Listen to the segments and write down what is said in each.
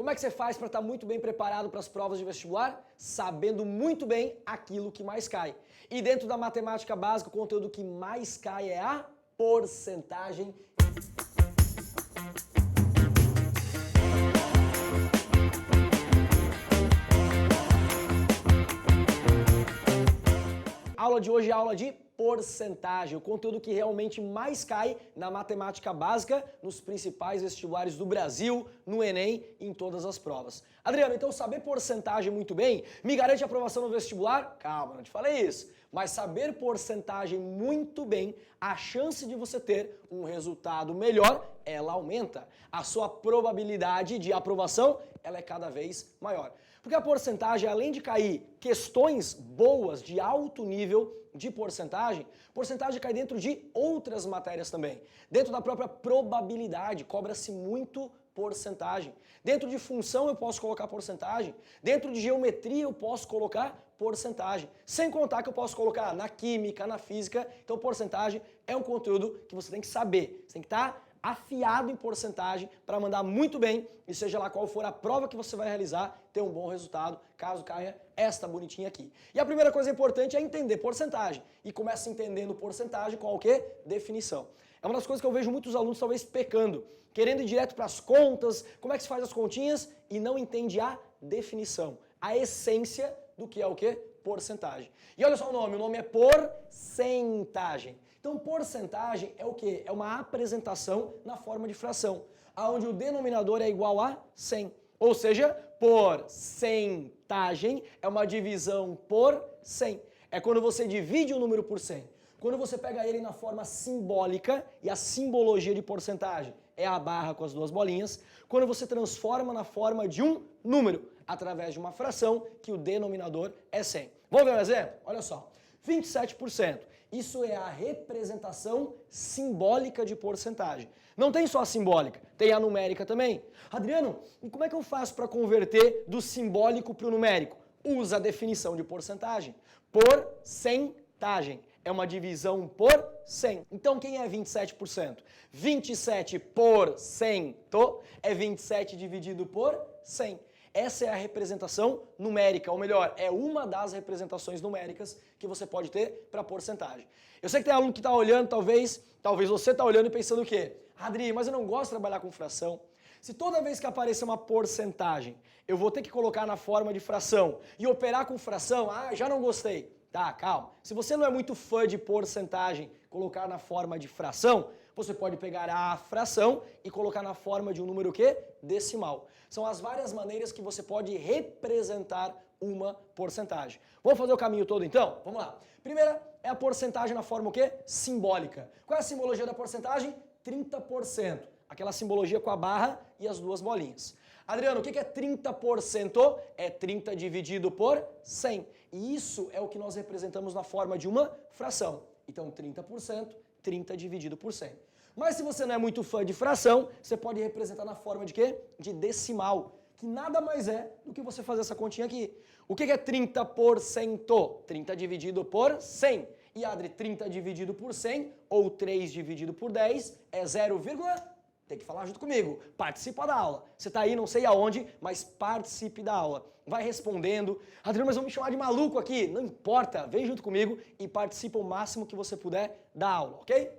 Como é que você faz para estar muito bem preparado para as provas de vestibular? Sabendo muito bem aquilo que mais cai. E dentro da matemática básica, o conteúdo que mais cai é a porcentagem. A aula de hoje é a aula de porcentagem, o conteúdo que realmente mais cai na matemática básica, nos principais vestibulares do Brasil, no Enem e em todas as provas. Adriano, então saber porcentagem muito bem me garante aprovação no vestibular? Calma, não te falei isso. Mas saber porcentagem muito bem, a chance de você ter um resultado melhor, ela aumenta. A sua probabilidade de aprovação, ela é cada vez maior. Porque a porcentagem, além de cair questões boas de alto nível de porcentagem cai dentro de outras matérias também. Dentro da própria probabilidade, cobra-se muito porcentagem. Dentro de função eu posso colocar porcentagem. Dentro de geometria eu posso colocar porcentagem. Sem contar que eu posso colocar na química, na física. Então porcentagem é um conteúdo que você tem que saber. Você tem que estar afiado em porcentagem para mandar muito bem e seja lá qual for a prova que você vai realizar, ter um bom resultado, caso caia esta bonitinha aqui. E a primeira coisa importante é entender porcentagem. E começa entendendo porcentagem com o quê? Definição. É uma das coisas que eu vejo muitos alunos talvez pecando, querendo ir direto para as contas, como é que se faz as continhas e não entende a definição, a essência do que é o quê? Porcentagem. E olha só o nome é porcentagem. Então, porcentagem é o quê? É uma apresentação na forma de fração, onde o denominador é igual a 100. Ou seja, porcentagem é uma divisão por 100. É quando você divide o número por 100. Quando você pega ele na forma simbólica, e a simbologia de porcentagem é a barra com as duas bolinhas, quando você transforma na forma de um número, através de uma fração, que o denominador é 100. Vamos ver um exemplo? Olha só. 27%. Isso é a representação simbólica de porcentagem. Não tem só a simbólica, tem a numérica também. Adriano, e como é que eu faço para converter do simbólico para o numérico? Usa a definição de porcentagem. Porcentagem é uma divisão por 100. Então quem é 27%? 27% é 27 dividido por 100. Essa é a representação numérica, ou melhor, é uma das representações numéricas que você pode ter para porcentagem. Eu sei que tem aluno que está olhando, talvez você está olhando e pensando o quê? Adri, mas eu não gosto de trabalhar com fração. Se toda vez que aparecer uma porcentagem, eu vou ter que colocar na forma de fração e operar com fração, já não gostei. Tá, calma. Se você não é muito fã de porcentagem, colocar na forma de fração, você pode pegar a fração e colocar na forma de um número o quê? Decimal. São as várias maneiras que você pode representar uma porcentagem. Vamos fazer o caminho todo então? Vamos lá. Primeira é a porcentagem na forma o quê? Simbólica. Qual é a simbologia da porcentagem? 30%. Aquela simbologia com a barra e as duas bolinhas. Adriano, o que é 30%? É 30 dividido por 100. E isso é o que nós representamos na forma de uma fração. Então 30%, 30 dividido por 100. Mas se você não é muito fã de fração, você pode representar na forma de quê? De decimal, que nada mais é do que você fazer essa continha aqui. O que é 30%? 30 dividido por 100. E Adri, 30 dividido por 100 ou 3 dividido por 10 é 0, tem que falar junto comigo. Participa da aula. Você está aí, não sei aonde, mas participe da aula. Vai respondendo. Adriano, mas vão me chamar de maluco aqui. Não importa, vem junto comigo e participa o máximo que você puder da aula, ok?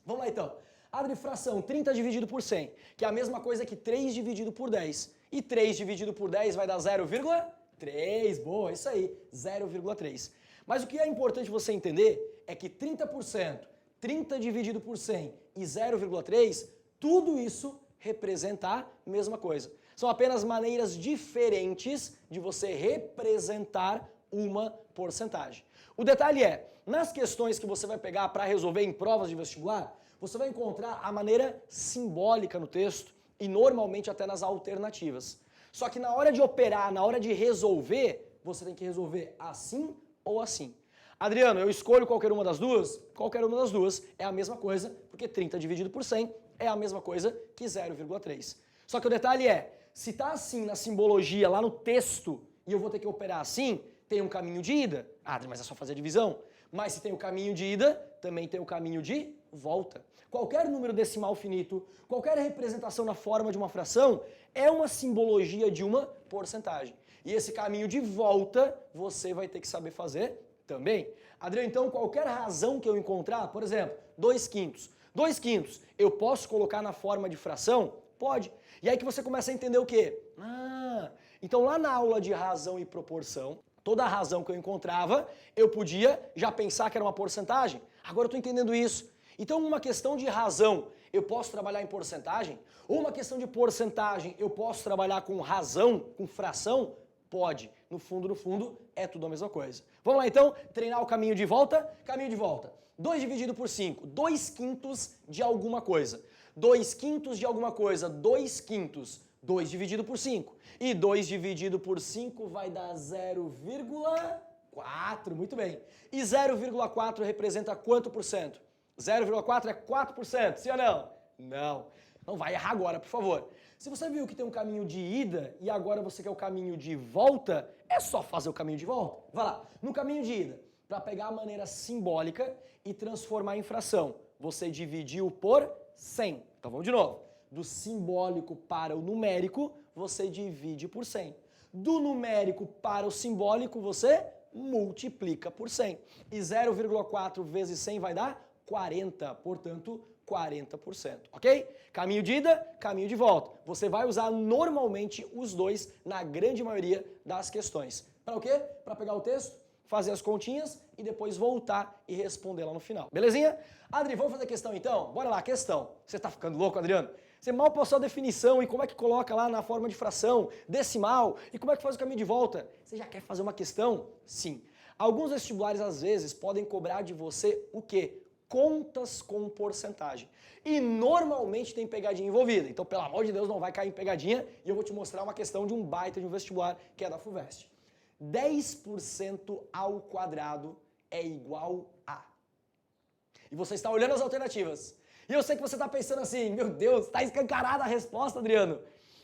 Vamos lá então. Adri, fração 30 dividido por 100, que é a mesma coisa que 3 dividido por 10. E 3 dividido por 10 vai dar 0,3. Boa, isso aí, 0,3. Mas o que é importante você entender é que 30%, 30 dividido por 100 e 0,3, tudo isso representa a mesma coisa. São apenas maneiras diferentes de você representar uma porcentagem. O detalhe é, nas questões que você vai pegar para resolver em provas de vestibular, você vai encontrar a maneira simbólica no texto e normalmente até nas alternativas. Só que na hora de operar, na hora de resolver, você tem que resolver assim ou assim. Adriano, eu escolho qualquer uma das duas? Qualquer uma das duas é a mesma coisa, porque 30 dividido por 100 é a mesma coisa que 0,3. Só que o detalhe é, se está assim na simbologia, lá no texto, e eu vou ter que operar assim, tem um caminho de ida. Mas é só fazer a divisão. Mas se tem o caminho de ida, também tem o caminho de volta. Qualquer número decimal finito, qualquer representação na forma de uma fração, é uma simbologia de uma porcentagem. E esse caminho de volta você vai ter que saber fazer também. Adriano, então qualquer razão que eu encontrar, por exemplo, 2/5. 2/5, eu posso colocar na forma de fração? Pode. E aí que você começa a entender o quê? Então lá na aula de razão e proporção, toda a razão que eu encontrava, eu podia já pensar que era uma porcentagem. Agora eu estou entendendo isso. Então uma questão de razão, eu posso trabalhar em porcentagem? Ou uma questão de porcentagem, eu posso trabalhar com razão, com fração? Pode. No fundo, é tudo a mesma coisa. Vamos lá então, treinar o caminho de volta? Caminho de volta. 2 dividido por 5, 2/5 de alguma coisa. 2/5 de alguma coisa, 2/5. 2 dividido por 5. E 2 dividido por 5 vai dar 0,4. Muito bem. E 0,4 representa quanto por cento? 0,4 é 4%, sim ou não? Não. Não vai errar agora, por favor. Se você viu que tem um caminho de ida e agora você quer o caminho de volta, é só fazer o caminho de volta. Vai lá. No caminho de ida, para pegar a maneira simbólica e transformar em fração, você dividiu por 100. Então vamos de novo. Do simbólico para o numérico, você divide por 100. Do numérico para o simbólico, você multiplica por 100. E 0,4 vezes 100 vai dar 40, portanto, 40%, ok? Caminho de ida, caminho de volta. Você vai usar normalmente os dois na grande maioria das questões. Para o quê? Para pegar o texto, fazer as continhas e depois voltar e responder lá no final. Belezinha? Adri, vamos fazer a questão então? Bora lá, questão. Você tá ficando louco, Adriano? Você mal passou a definição e como é que coloca lá na forma de fração, decimal e como é que faz o caminho de volta? Você já quer fazer uma questão? Sim. Alguns vestibulares às vezes podem cobrar de você o quê? Contas com porcentagem. E normalmente tem pegadinha envolvida. Então, pelo amor de Deus, não vai cair em pegadinha e eu vou te mostrar uma questão de um baita de um vestibular que é da FUVEST. 10% ao quadrado é igual a... E você está olhando as alternativas. E eu sei que você está pensando assim, meu Deus, está escancarada a resposta, Adriano.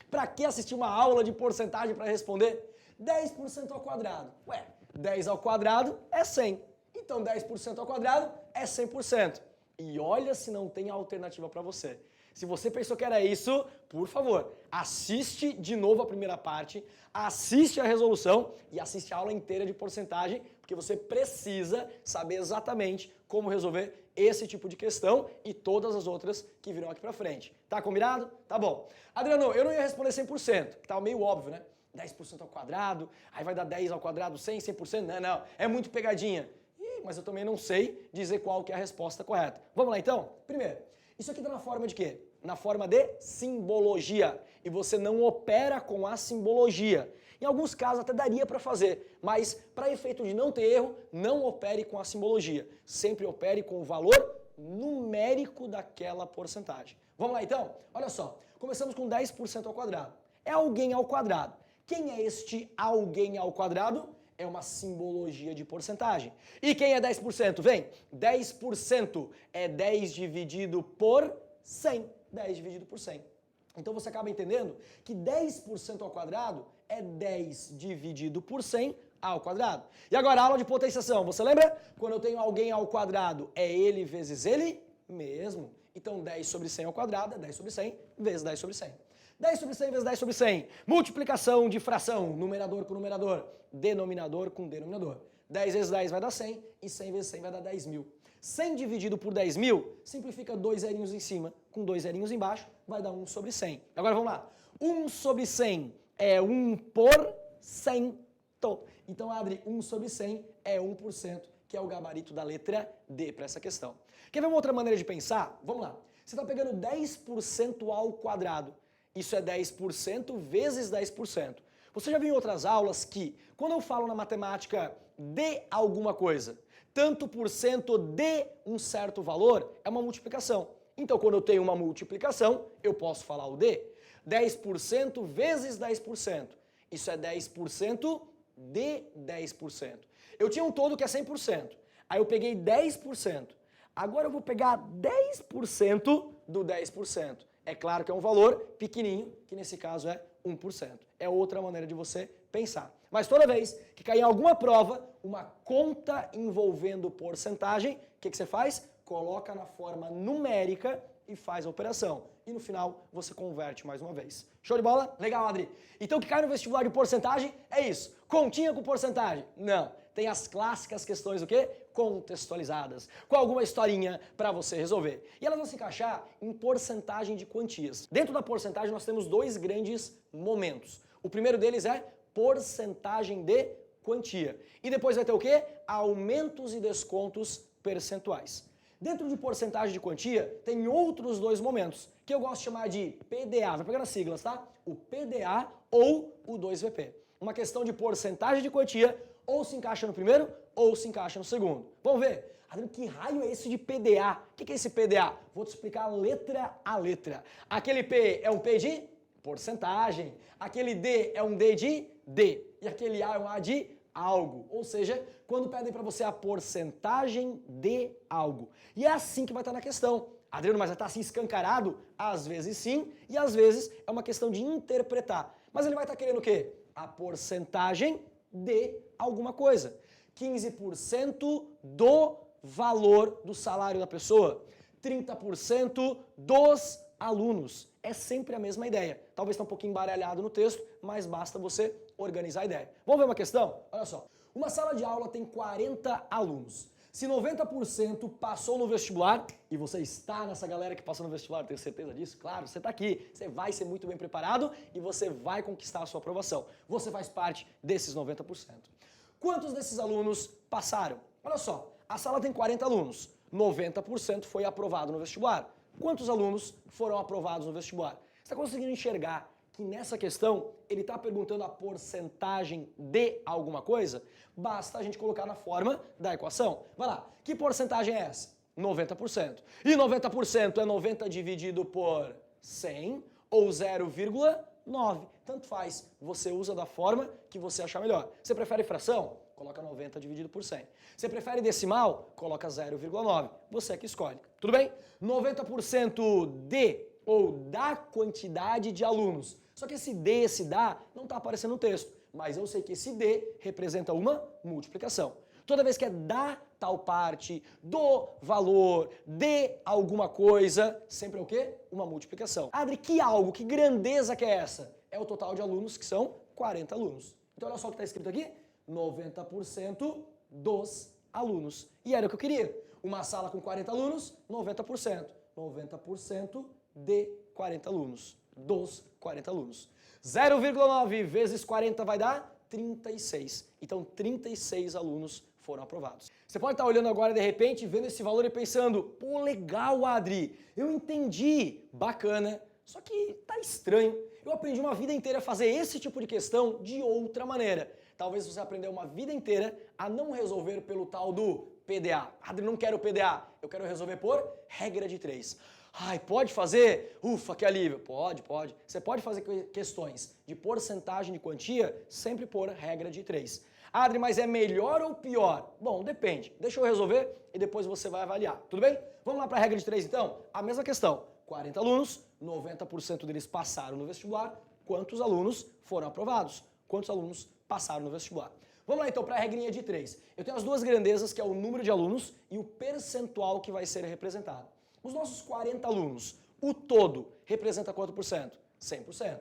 Para que assistir uma aula de porcentagem para responder? 10% ao quadrado. Ué, 10 ao quadrado é 100. Então 10% ao quadrado é 100%. E olha se não tem alternativa para você. Se você pensou que era isso, por favor, assiste de novo a primeira parte, assiste a resolução e assiste a aula inteira de porcentagem, porque você precisa saber exatamente como resolver esse tipo de questão e todas as outras que virão aqui pra frente. Tá combinado? Tá bom. Adriano, eu não ia responder 100%, que tava meio óbvio, né? 10% ao quadrado, aí vai dar 10 ao quadrado, 100, 100%? Não, é muito pegadinha. Mas eu também não sei dizer qual que é a resposta correta. Vamos lá então? Primeiro, isso aqui está na forma de quê? Na forma de simbologia. E você não opera com a simbologia. Em alguns casos até daria para fazer, mas para efeito de não ter erro, não opere com a simbologia. Sempre opere com o valor numérico daquela porcentagem. Vamos lá então? Olha só, começamos com 10% ao quadrado. É alguém ao quadrado. Quem é este alguém ao quadrado? É uma simbologia de porcentagem. E quem é 10%? Vem, 10% é 10 dividido por 100. 10 dividido por 100. Então você acaba entendendo que 10% ao quadrado é 10 dividido por 100 ao quadrado. E agora, a aula de potenciação. Você lembra? Quando eu tenho alguém ao quadrado, é ele vezes ele mesmo. Então 10 sobre 100 ao quadrado é 10 sobre 100 vezes 10 sobre 100. 10 sobre 100 vezes 10 sobre 100. Multiplicação de fração, numerador com numerador, denominador com denominador. 10 vezes 10 vai dar 100 e 100 vezes 100 vai dar 10 mil. 100 dividido por 10 mil, simplifica 2 zerinhos em cima com 2 zerinhos embaixo, vai dar 1 sobre 100. Agora vamos lá. 1 sobre 100 é 1 por 100. Então, Adri, 1 sobre 100 é 1%, que é o gabarito da letra D para essa questão. Quer ver uma outra maneira de pensar? Vamos lá. Você está pegando 10% ao quadrado. Isso é 10% vezes 10%. Você já viu em outras aulas que, quando eu falo na matemática de alguma coisa, tanto por cento de um certo valor é uma multiplicação. Então, quando eu tenho uma multiplicação, eu posso falar o de 10% vezes 10%. Isso é 10% de 10%. Eu tinha um todo que é 100%. Aí eu peguei 10%. Agora eu vou pegar 10% do 10%. É claro que é um valor pequenininho, que nesse caso é 1%. É outra maneira de você pensar. Mas toda vez que cair em alguma prova, uma conta envolvendo porcentagem, o que você faz? Coloca na forma numérica e faz a operação. E no final você converte mais uma vez. Show de bola? Legal, Adri. Então o que cai no vestibular de porcentagem é isso. Continha com porcentagem? Não. Tem as clássicas questões o quê? Contextualizadas, com alguma historinha para você resolver. E elas vão se encaixar em porcentagem de quantias. Dentro da porcentagem nós temos dois grandes momentos. O primeiro deles é porcentagem de quantia. E depois vai ter o quê? Aumentos e descontos percentuais. Dentro de porcentagem de quantia, tem outros dois momentos, que eu gosto de chamar de PDA. Vai pegar nas siglas, tá? O PDA ou o 2VP. Uma questão de porcentagem de quantia, ou se encaixa no primeiro, ou se encaixa no segundo. Vamos ver? Adriano, que raio é esse de PDA? O que é esse PDA? Vou te explicar letra a letra. Aquele P é um P de porcentagem. Aquele D é um D de D. E aquele A é um A de algo. Ou seja, quando pedem para você a porcentagem de algo. E é assim que vai estar na questão. Adriano, mas vai estar assim escancarado? Às vezes sim, e às vezes é uma questão de interpretar. Mas ele vai estar querendo o quê? A porcentagem de alguma coisa. 15% do valor do salário da pessoa. 30% dos alunos. É sempre a mesma ideia. Talvez está um pouquinho embaralhado no texto, mas basta você organizar a ideia. Vamos ver uma questão? Olha só. Uma sala de aula tem 40 alunos. Se 90% passou no vestibular, e você está nessa galera que passou no vestibular, tenho certeza disso? Claro, você está aqui, você vai ser muito bem preparado e você vai conquistar a sua aprovação. Você faz parte desses 90%. Quantos desses alunos passaram? Olha só, a sala tem 40 alunos, 90% foi aprovado no vestibular. Quantos alunos foram aprovados no vestibular? Você está conseguindo enxergar que nessa questão ele está perguntando a porcentagem de alguma coisa? Basta a gente colocar na forma da equação. Vai lá, que porcentagem é essa? 90%. E 90% é 90 dividido por 100 ou 0,9. Tanto faz, você usa da forma que você achar melhor. Você prefere fração? Coloca 90 dividido por 100. Você prefere decimal? Coloca 0,9. Você é que escolhe. Tudo bem? 90% de ou da quantidade de alunos. Só que esse D, esse da, não está aparecendo no texto. Mas eu sei que esse D representa uma multiplicação. Toda vez que é da tal parte, do valor, de alguma coisa, sempre é o quê? Uma multiplicação. Adri, que algo, que grandeza que é essa? É o total de alunos, que são 40 alunos. Então olha só o que está escrito aqui. 90% dos alunos. E era o que eu queria. Uma sala com 40 alunos, 90%. 90% de 40 alunos. Dos 40 alunos. 0,9 vezes 40 vai dar 36. Então 36 alunos foram aprovados. Você pode estar olhando agora de repente, vendo esse valor e pensando, pô, legal, Adri, eu entendi, bacana, só que tá estranho. Eu aprendi uma vida inteira a fazer esse tipo de questão de outra maneira. Talvez você aprendeu uma vida inteira a não resolver pelo tal do PDA. Adri, não quero PDA, eu quero resolver por regra de 3. Ai, pode fazer? Ufa, que alívio. Pode, pode. Você pode fazer questões de porcentagem de quantia sempre por regra de 3. Adri, mas é melhor ou pior? Bom, depende. Deixa eu resolver e depois você vai avaliar. Tudo bem? Vamos lá para a regra de 3 então? A mesma questão. 40 alunos, 90% deles passaram no vestibular. Quantos alunos foram aprovados? Quantos alunos passaram no vestibular? Vamos lá então para a regrinha de 3. Eu tenho as duas grandezas, que é o número de alunos e o percentual que vai ser representado. Os nossos 40 alunos, o todo, representa quanto por cento? 100%.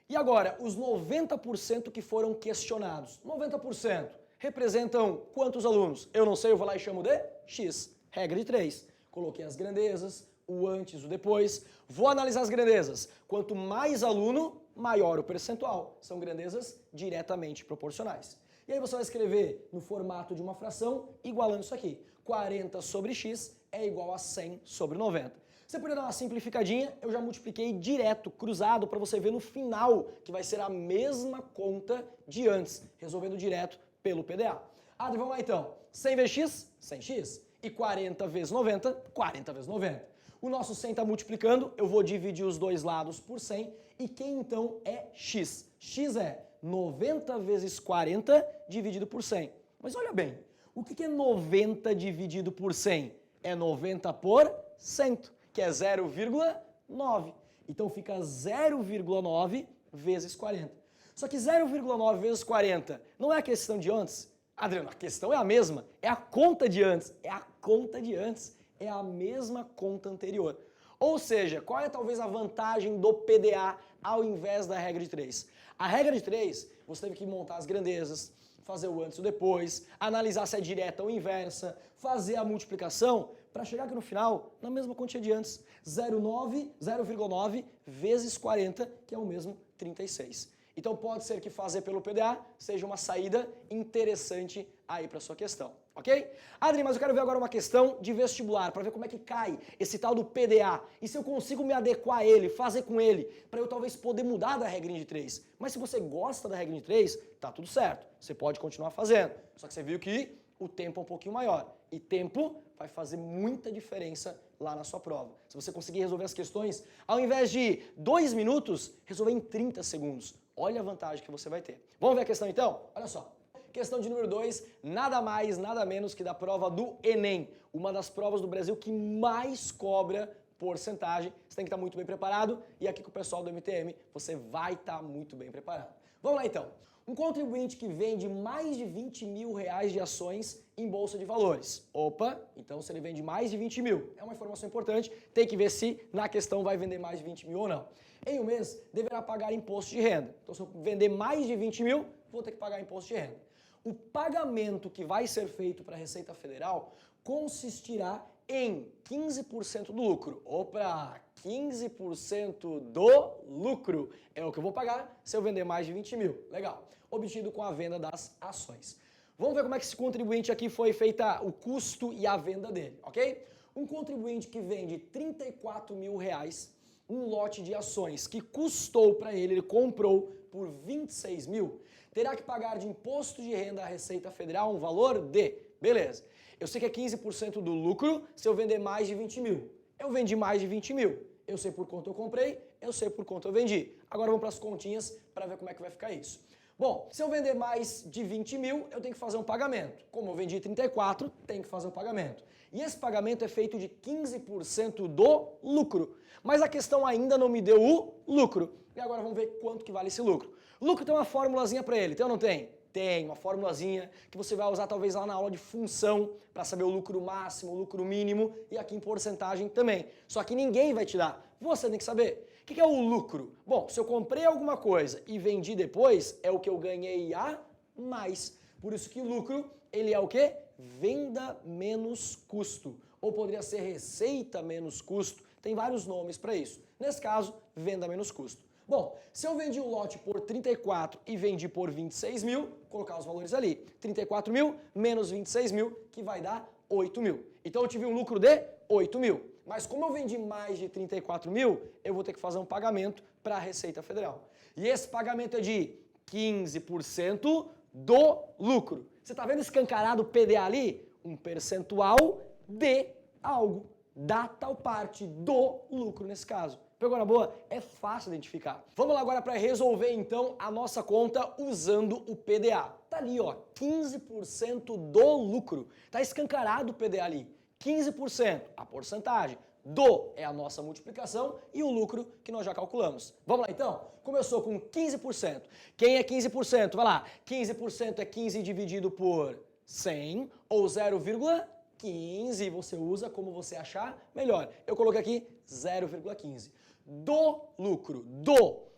E agora, os 90% que foram questionados, 90% representam quantos alunos? Eu não sei, eu vou lá e chamo de X. Regra de 3. Coloquei as grandezas, o antes, o depois. Vou analisar as grandezas. Quanto mais aluno, maior o percentual. São grandezas diretamente proporcionais. E aí você vai escrever no formato de uma fração, igualando isso aqui. 40 sobre x é igual a 100 sobre 90. Você poderia dar uma simplificadinha, eu já multipliquei direto, cruzado, para você ver no final, que vai ser a mesma conta de antes, resolvendo direto pelo PDA. Adri, vamos lá então. 100 vezes x, 100x. E 40 vezes 90, 40 vezes 90. O nosso 100 está multiplicando, eu vou dividir os dois lados por 100. E quem então é x? X é 90 vezes 40 dividido por 100. Mas olha bem, o que é 90 dividido por 100? É 90 por 100, que é 0,9. Então fica 0,9 vezes 40. Só que 0,9 vezes 40 não é a questão de antes. Adriano, a questão é a mesma. É a conta de antes. É a conta de antes. É a mesma conta anterior. Ou seja, qual é talvez a vantagem do PDA ao invés da regra de 3? A regra de 3, você teve que montar as grandezas, fazer o antes e o depois, analisar se é direta ou inversa, fazer a multiplicação, para chegar aqui no final, na mesma quantia de antes, 0,9 vezes 40, que é o mesmo 36. Então pode ser que fazer pelo PDA seja uma saída interessante aí para sua questão, ok? Adri, mas eu quero ver agora uma questão de vestibular, para ver como é que cai esse tal do PDA, e se eu consigo me adequar a ele, fazer com ele, para eu talvez poder mudar da regrinha de 3. Mas se você gosta da regrinha de 3, tá tudo certo, você pode continuar fazendo. Só que você viu que o tempo é um pouquinho maior, e tempo vai fazer muita diferença lá na sua prova. Se você conseguir resolver as questões, ao invés de 2 minutos, resolver em 30 segundos. Olha a vantagem que você vai ter. Vamos ver a questão então? Olha só. Questão de número 2, nada mais, nada menos que da prova do Enem. Uma das provas do Brasil que mais cobra porcentagem. Você tem que estar muito bem preparado e aqui com o pessoal do MTM você vai estar muito bem preparado. Vamos lá então. Um contribuinte que vende mais de 20 mil reais de ações em bolsa de valores. Opa, então se ele vende mais de 20 mil, é uma informação importante, tem que ver se na questão vai vender mais de 20 mil ou não. Em um mês, deverá pagar imposto de renda. Então se eu vender mais de 20 mil, vou ter que pagar imposto de renda. O pagamento que vai ser feito para a Receita Federal consistirá em 15% do lucro. Opa, 15% do lucro é o que eu vou pagar se eu vender mais de 20 mil. Legal. Obtido com a venda das ações. Vamos ver como é que esse contribuinte aqui foi feita o custo e a venda dele, ok? Um contribuinte que vende 34 mil reais, um lote de ações que custou para ele comprou por 26 mil, terá que pagar de imposto de renda à Receita Federal um valor de, beleza, eu sei que é 15% do lucro se eu vender mais de 20 mil. Eu vendi mais de 20 mil. Eu sei por quanto eu comprei, eu sei por quanto eu vendi. Agora vamos para as continhas para ver como é que vai ficar isso. Bom, se eu vender mais de 20 mil, eu tenho que fazer um pagamento. Como eu vendi 34, tenho que fazer um pagamento. E esse pagamento é feito de 15% do lucro. Mas a questão ainda não me deu o lucro. E agora vamos ver quanto que vale esse lucro. O lucro tem uma formulazinha para ele, tem ou não tem? Tem uma formulazinha que você vai usar talvez lá na aula de função para saber o lucro máximo, o lucro mínimo e aqui em porcentagem também. Só que ninguém vai te dar, você tem que saber. O que é o lucro? Bom, se eu comprei alguma coisa e vendi depois, é o que eu ganhei a mais. Por isso que lucro, ele é o quê? Venda menos custo. Ou poderia ser receita menos custo. Tem vários nomes para isso. Nesse caso, venda menos custo. Bom, se eu vendi o lote por 34 e vendi por 26 mil, vou colocar os valores ali. 34 mil menos 26 mil, que vai dar 8 mil. Então eu tive um lucro de 8 mil. Mas como eu vendi mais de 34 mil, eu vou ter que fazer um pagamento para a Receita Federal. E esse pagamento é de 15% do lucro. Você está vendo escancarado o PDA ali? Um percentual de algo, da tal parte do lucro nesse caso. Pegou na boa? É fácil identificar. Vamos lá agora para resolver então a nossa conta usando o PDA. Tá ali, ó, 15% do lucro. Tá escancarado o PDA ali. 15%, a porcentagem. Do é a nossa multiplicação e o lucro que nós já calculamos. Vamos lá então? Começou com 15%. Quem é 15%? Vai lá. 15% é 15 dividido por 100 ou 0,15. Você usa como você achar melhor. Eu coloquei aqui 0,15. Do lucro,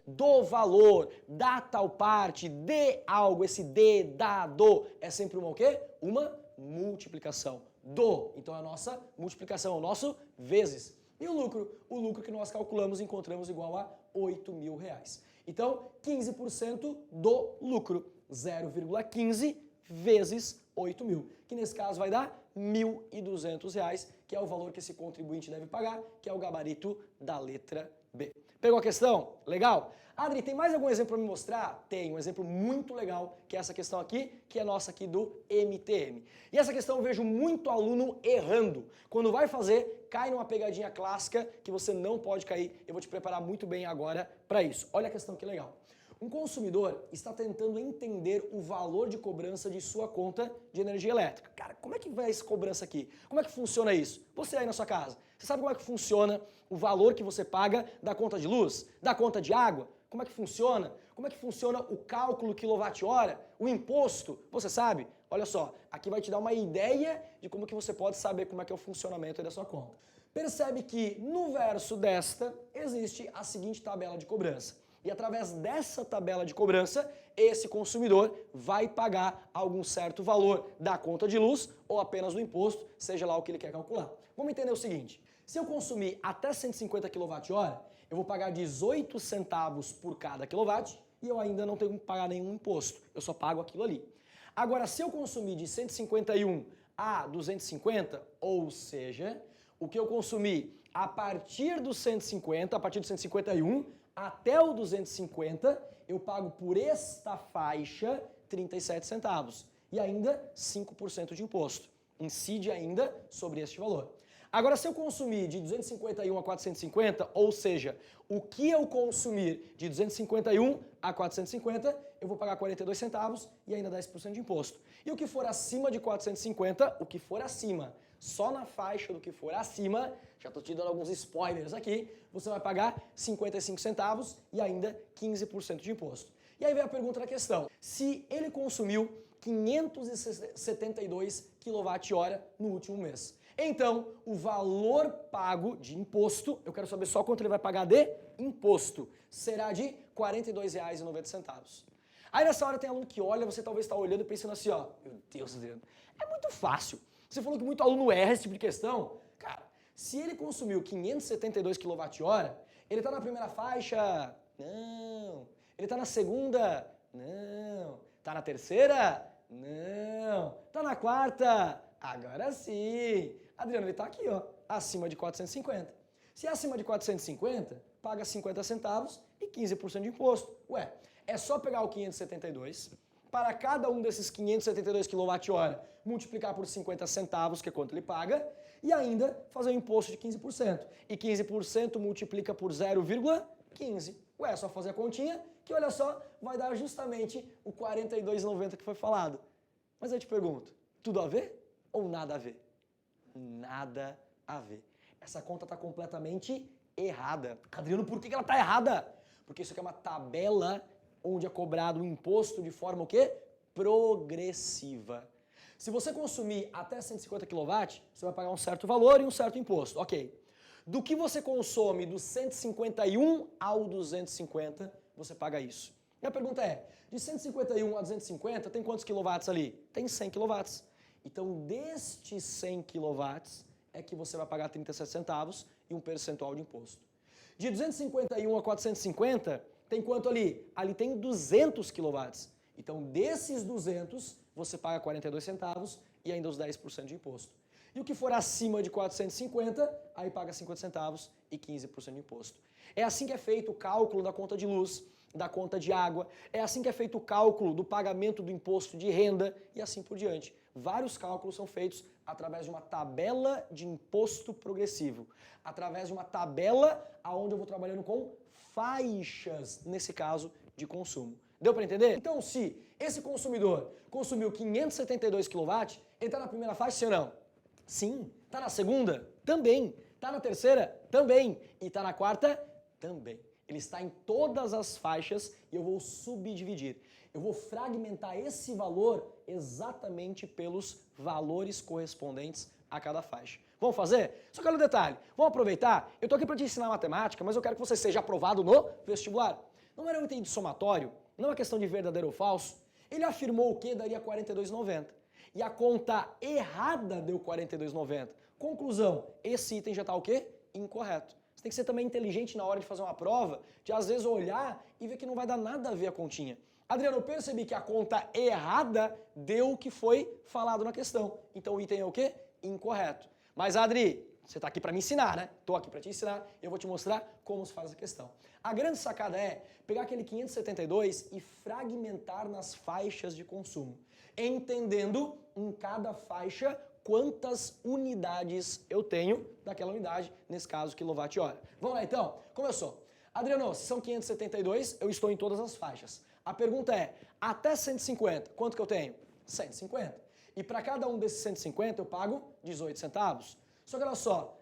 do valor, da tal parte, de algo, esse de, da, do, é sempre uma o quê? Uma multiplicação. Então é a nossa multiplicação, o nosso vezes. E o lucro que nós calculamos encontramos igual a 8 mil reais. Então, 15% do lucro, 0,15 vezes 8 mil, que nesse caso vai dar R$1.200, que é o valor que esse contribuinte deve pagar, que é o gabarito da letra B. Pegou a questão? Legal? Adri, tem mais algum exemplo para me mostrar? Tem um exemplo muito legal, que é essa questão aqui, que é nossa aqui do MTM. E essa questão eu vejo muito aluno errando. Quando vai fazer, cai numa pegadinha clássica que você não pode cair. Eu vou te preparar muito bem agora para isso. Olha a questão que legal. Um consumidor está tentando entender o valor de cobrança de sua conta de energia elétrica. Cara, como é que vai essa cobrança aqui? Como é que funciona isso? Você aí na sua casa, você sabe como é que funciona o valor que você paga da conta de luz, da conta de água? Como é que funciona? Como é que funciona o cálculo quilowatt-hora, o imposto? Você sabe? Olha só, aqui vai te dar uma ideia de como que você pode saber como é que é o funcionamento aí da sua conta. Percebe que no verso desta existe a seguinte tabela de cobrança. E através dessa tabela de cobrança, esse consumidor vai pagar algum certo valor da conta de luz ou apenas do imposto, seja lá o que ele quer calcular. Vamos entender o seguinte, se eu consumir até 150 kWh, eu vou pagar 18 centavos por cada quilowatt e eu ainda não tenho que pagar nenhum imposto, eu só pago aquilo ali. Agora, se eu consumir de 151 a 250, ou seja, o que eu consumi a partir do 150, a partir do 151 até o 250, eu pago por esta faixa 37 centavos e ainda 5% de imposto. Incide ainda sobre este valor. Agora, se eu consumir de 251 a 450, ou seja, o que eu consumir de 251 a 450, eu vou pagar 42 centavos e ainda 10% de imposto. E o que for acima de 450, o que for acima, só na faixa do que for acima, já estou te dando alguns spoilers aqui, você vai pagar 55 centavos e ainda 15% de imposto. E aí vem a pergunta da questão. Se ele consumiu 572 kWh no último mês, então o valor pago de imposto, eu quero saber só quanto ele vai pagar de imposto, será de R$ 42,90. Aí nessa hora tem aluno que olha, você talvez está olhando e pensando assim, ó, meu Deus, Adriano, é muito fácil. Você falou que muito aluno erra esse tipo de questão. Cara, se ele consumiu 572 kWh, ele está na primeira faixa? Não. Ele está na segunda? Não. Está na terceira? Não. Está na quarta? Agora sim. Adriano, ele está aqui, ó, acima de 450. Se é acima de 450, paga 50 centavos e 15% de imposto. Ué, é só pegar o 572, para cada um desses 572 kWh, multiplicar por 50 centavos, que é quanto ele paga, e ainda fazer um imposto de 15%. E 15% multiplica por 0,15. Ué, é só fazer a continha, que olha só, vai dar justamente o R$ 42,90 que foi falado. Mas eu te pergunto, tudo a ver ou nada a ver? Nada a ver. Essa conta está completamente errada. Adriano, por que ela está errada? Porque isso aqui é uma tabela onde é cobrado o imposto de forma o quê? Progressiva. Se você consumir até 150 kW, você vai pagar um certo valor e um certo imposto, ok. Do que você consome do 151 ao 250, você paga isso. E a pergunta é, de 151 a 250, tem quantos quilowatts ali? Tem 100 kW. Então, destes 100 kW é que você vai pagar 37 centavos e um percentual de imposto. De 251 a 450, tem quanto ali? Ali tem 200 kW. Então, desses 200, você paga 42 centavos e ainda os 10% de imposto. E o que for acima de 450, aí paga 50 centavos e 15% de imposto. É assim que é feito o cálculo da conta de luz, da conta de água, é assim que é feito o cálculo do pagamento do imposto de renda e assim por diante. Vários cálculos são feitos através de uma tabela de imposto progressivo, através de uma tabela onde eu vou trabalhando com faixas, nesse caso, de consumo. Deu para entender? Então, se esse consumidor consumiu 572 kW, ele está na primeira faixa, sim ou não? Sim. Está na segunda? Também. Está na terceira? Também. E está na quarta? Também. Ele está em todas as faixas e eu vou subdividir. Eu vou fragmentar esse valor exatamente pelos valores correspondentes a cada faixa. Vamos fazer? Só quero um detalhe. Vamos aproveitar? Eu estou aqui para te ensinar matemática, mas eu quero que você seja aprovado no vestibular. Não era um item de somatório, não é questão de verdadeiro ou falso. Ele afirmou o que daria 42,90. E a conta errada deu 42,90. Conclusão, esse item já está o quê? Incorreto. Você tem que ser também inteligente na hora de fazer uma prova, de às vezes olhar e ver que não vai dar nada a ver a continha. Adriano, eu percebi que a conta errada deu o que foi falado na questão. Então o item é o quê? Incorreto. Mas Adri, você está aqui para me ensinar, né? Estou aqui para te ensinar e eu vou te mostrar como se faz a questão. A grande sacada é pegar aquele 572 e fragmentar nas faixas de consumo, entendendo em cada faixa quantas unidades eu tenho daquela unidade, nesse caso, quilowatt-hora. Vamos lá então? Começou. Adriano, se são 572, eu estou em todas as faixas. A pergunta é, até 150, quanto que eu tenho? 150. E para cada um desses 150 eu pago 18 centavos. Só que olha só,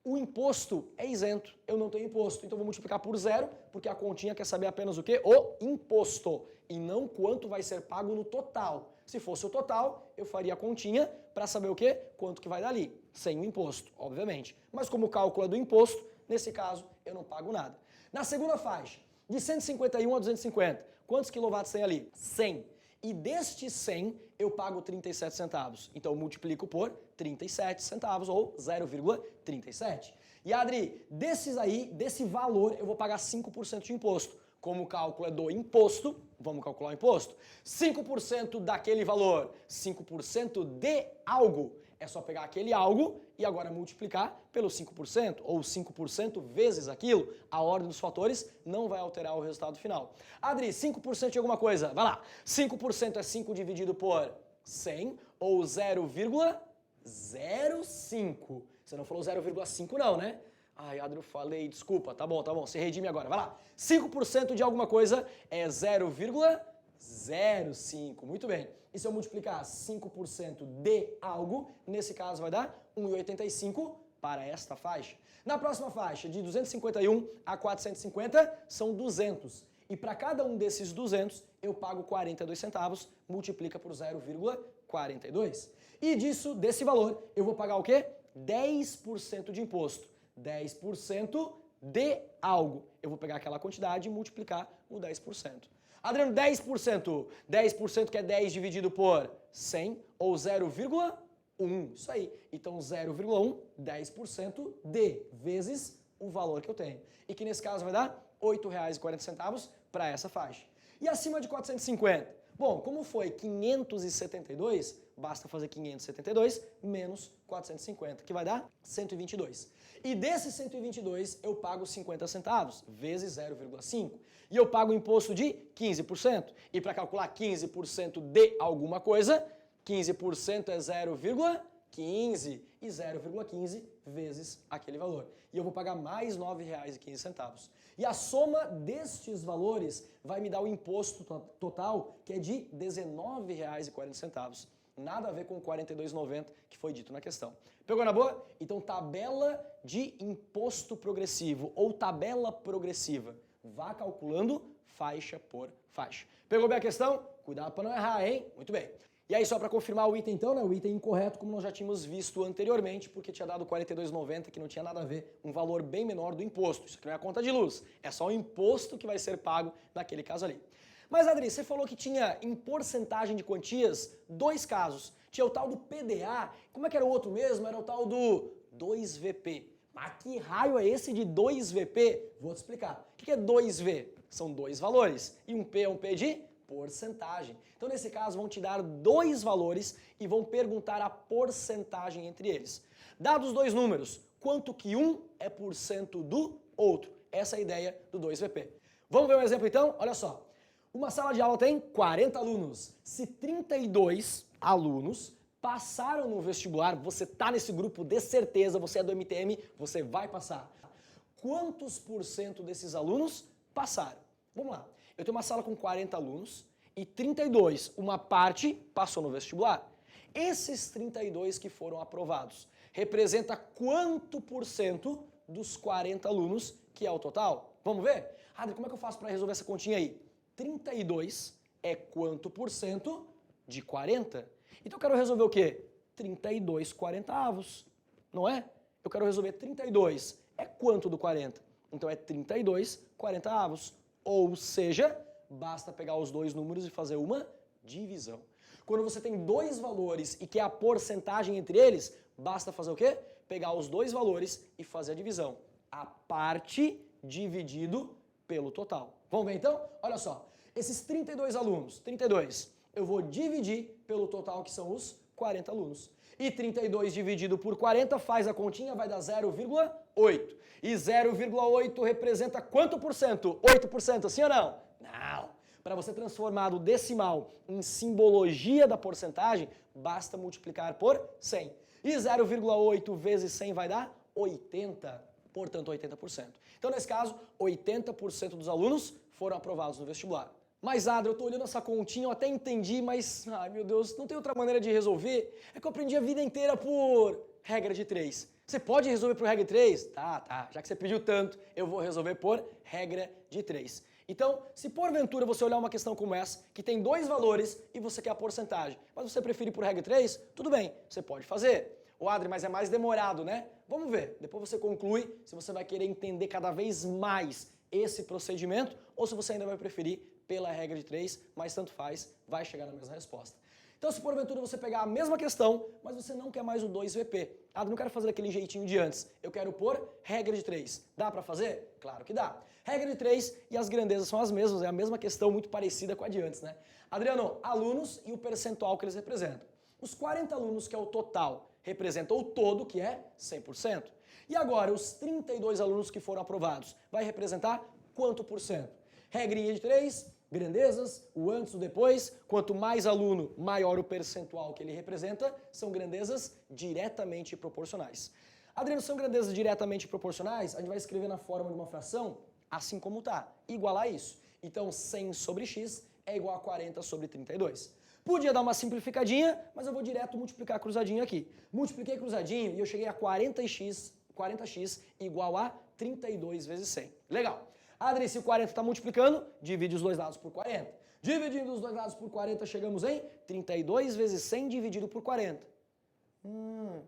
o imposto é isento, eu não tenho imposto, então eu vou multiplicar por zero, porque a continha quer saber apenas o quê? O imposto, e não quanto vai ser pago no total. Se fosse o total, eu faria a continha para saber o quê? Quanto que vai dar ali. sem o imposto, obviamente. Mas como o cálculo é do imposto, nesse caso eu não pago nada. Na segunda faixa, de 151 a 250, quantos quilowatts tem ali? 100. E destes 100 eu pago 37 centavos. Então eu multiplico por 37 centavos ou 0,37. E Adri, desse valor eu vou pagar 5% de imposto. Como o cálculo é do imposto, vamos calcular o imposto. 5% daquele valor, 5% de algo. É só pegar aquele algo e agora multiplicar pelo 5%, ou 5% vezes aquilo. A ordem dos fatores não vai alterar o resultado final. Adri, 5% de alguma coisa, vai lá. 5% é 5 dividido por 100, ou 0,05. Você não falou 0,5 não, né? Ai, Adri, eu falei, desculpa, tá bom, se redime agora, vai lá. 5% de alguma coisa é 0,05, muito bem. E se eu multiplicar 5% de algo, nesse caso vai dar 1,85 para esta faixa. Na próxima faixa, de 251 a 450, são 200. E para cada um desses 200, eu pago 42 centavos, multiplica por 0,42. E desse valor, eu vou pagar o quê? 10% de imposto. 10% de algo. Eu vou pegar aquela quantidade e multiplicar o 10%. Adriano, 10%. 10% que é 10 dividido por 100, ou 0,1. Isso aí. Então 0,1, 10% de vezes o valor que eu tenho. E que nesse caso vai dar R$ 8,40 para essa faixa. E acima de 450? Bom, como foi 572, basta fazer 572 menos 450, que vai dar 122. E desses 122, eu pago 50 centavos, vezes 0,5. E eu pago imposto de 15%. E para calcular 15% de alguma coisa, 15% é 0,15. E 0,15 vezes aquele valor. E eu vou pagar mais R$ 9,15. E a soma destes valores vai me dar o imposto total, que é de R$ 19,40. Nada a ver com o 42,90 que foi dito na questão. Pegou na boa? Então, tabela de imposto progressivo ou tabela progressiva. Vá calculando faixa por faixa. Pegou bem a questão? Cuidado para não errar, hein? Muito bem. E aí, só para confirmar o item então, né? O item incorreto, como nós já tínhamos visto anteriormente, porque tinha dado 42,90, que não tinha nada a ver, um valor bem menor do imposto. Isso aqui não é a conta de luz, é só o imposto que vai ser pago naquele caso ali. Mas, Adri, você falou que tinha em porcentagem de quantias dois casos. Tinha o tal do PDA, como é que era o outro mesmo? Era o tal do 2VP. Mas que raio é esse de 2VP? Vou te explicar. O que é 2V? São dois valores. E um P é um P de porcentagem. Então, nesse caso, vão te dar dois valores e vão perguntar a porcentagem entre eles. Dados dois números, quanto que um é por cento do outro? Essa é a ideia do 2VP. Vamos ver um exemplo então? Olha só. Uma sala de aula tem 40 alunos. Se 32 alunos passaram no vestibular, você está nesse grupo de certeza, você é do MTM, você vai passar. Quantos por cento desses alunos passaram? Vamos lá. Eu tenho uma sala com 40 alunos e 32, uma parte passou no vestibular. Esses 32 que foram aprovados, representa quanto por cento dos 40 alunos que é o total? Vamos ver? Adri, como é que eu faço para resolver essa continha aí? 32 é quanto por cento de 40? Então eu quero resolver o quê? 32 quarentavos, não é? Eu quero resolver 32 é quanto do 40? Então é 32 quarentavos. Ou seja, basta pegar os dois números e fazer uma divisão. Quando você tem dois valores e quer a porcentagem entre eles, basta fazer o quê? Pegar os dois valores e fazer a divisão. A parte dividido pelo total. Vamos ver então? Olha só, esses 32 alunos, 32, eu vou dividir pelo total que são os 40 alunos. E 32 dividido por 40 faz a continha, vai dar 0,8. E 0,8 representa quanto por cento? 8%, sim ou não? Não. Para você transformar o decimal em simbologia da porcentagem, basta multiplicar por 100. E 0,8 vezes 100 vai dar 80. Portanto, 80%. Então, nesse caso, 80% dos alunos foram aprovados no vestibular. Mas, Adri, eu tô olhando essa continha, eu até entendi, mas, ai meu Deus, não tem outra maneira de resolver? É que eu aprendi a vida inteira por regra de 3. Você pode resolver por regra de 3? Tá. Já que você pediu tanto, eu vou resolver por regra de 3. Então, se porventura você olhar uma questão como essa, que tem dois valores e você quer a porcentagem, mas você preferir por regra de 3, tudo bem, você pode fazer. Ô Adri, mas é mais demorado, né? Vamos ver. Depois você conclui se você vai querer entender cada vez mais esse procedimento ou se você ainda vai preferir pela regra de 3, mas tanto faz, vai chegar na mesma resposta. Então, se porventura você pegar a mesma questão, mas você não quer mais o 2VP, não quero fazer daquele jeitinho de antes, eu quero pôr regra de 3. Dá pra fazer? Claro que dá. Regra de 3 e as grandezas são as mesmas, é a mesma questão muito parecida com a de antes, né? Adriano, alunos e o percentual que eles representam. Os 40 alunos, que é o total, representam o todo, que é 100%. E agora, os 32 alunos que foram aprovados, vai representar quanto por cento? Regrinha de 3, grandezas, o antes e o depois, quanto mais aluno, maior o percentual que ele representa, são grandezas diretamente proporcionais. Adriano, são grandezas diretamente proporcionais? A gente vai escrever na forma de uma fração, assim como tá, igualar isso. Então, 100 sobre x é igual a 40 sobre 32. Podia dar uma simplificadinha, mas eu vou direto multiplicar cruzadinho aqui. Multipliquei cruzadinho e eu cheguei a 40x igual a 32 vezes 100. Legal. Adri, se o 40 está multiplicando, divide os dois lados por 40. Dividindo os dois lados por 40, chegamos em 32 vezes 100 dividido por 40.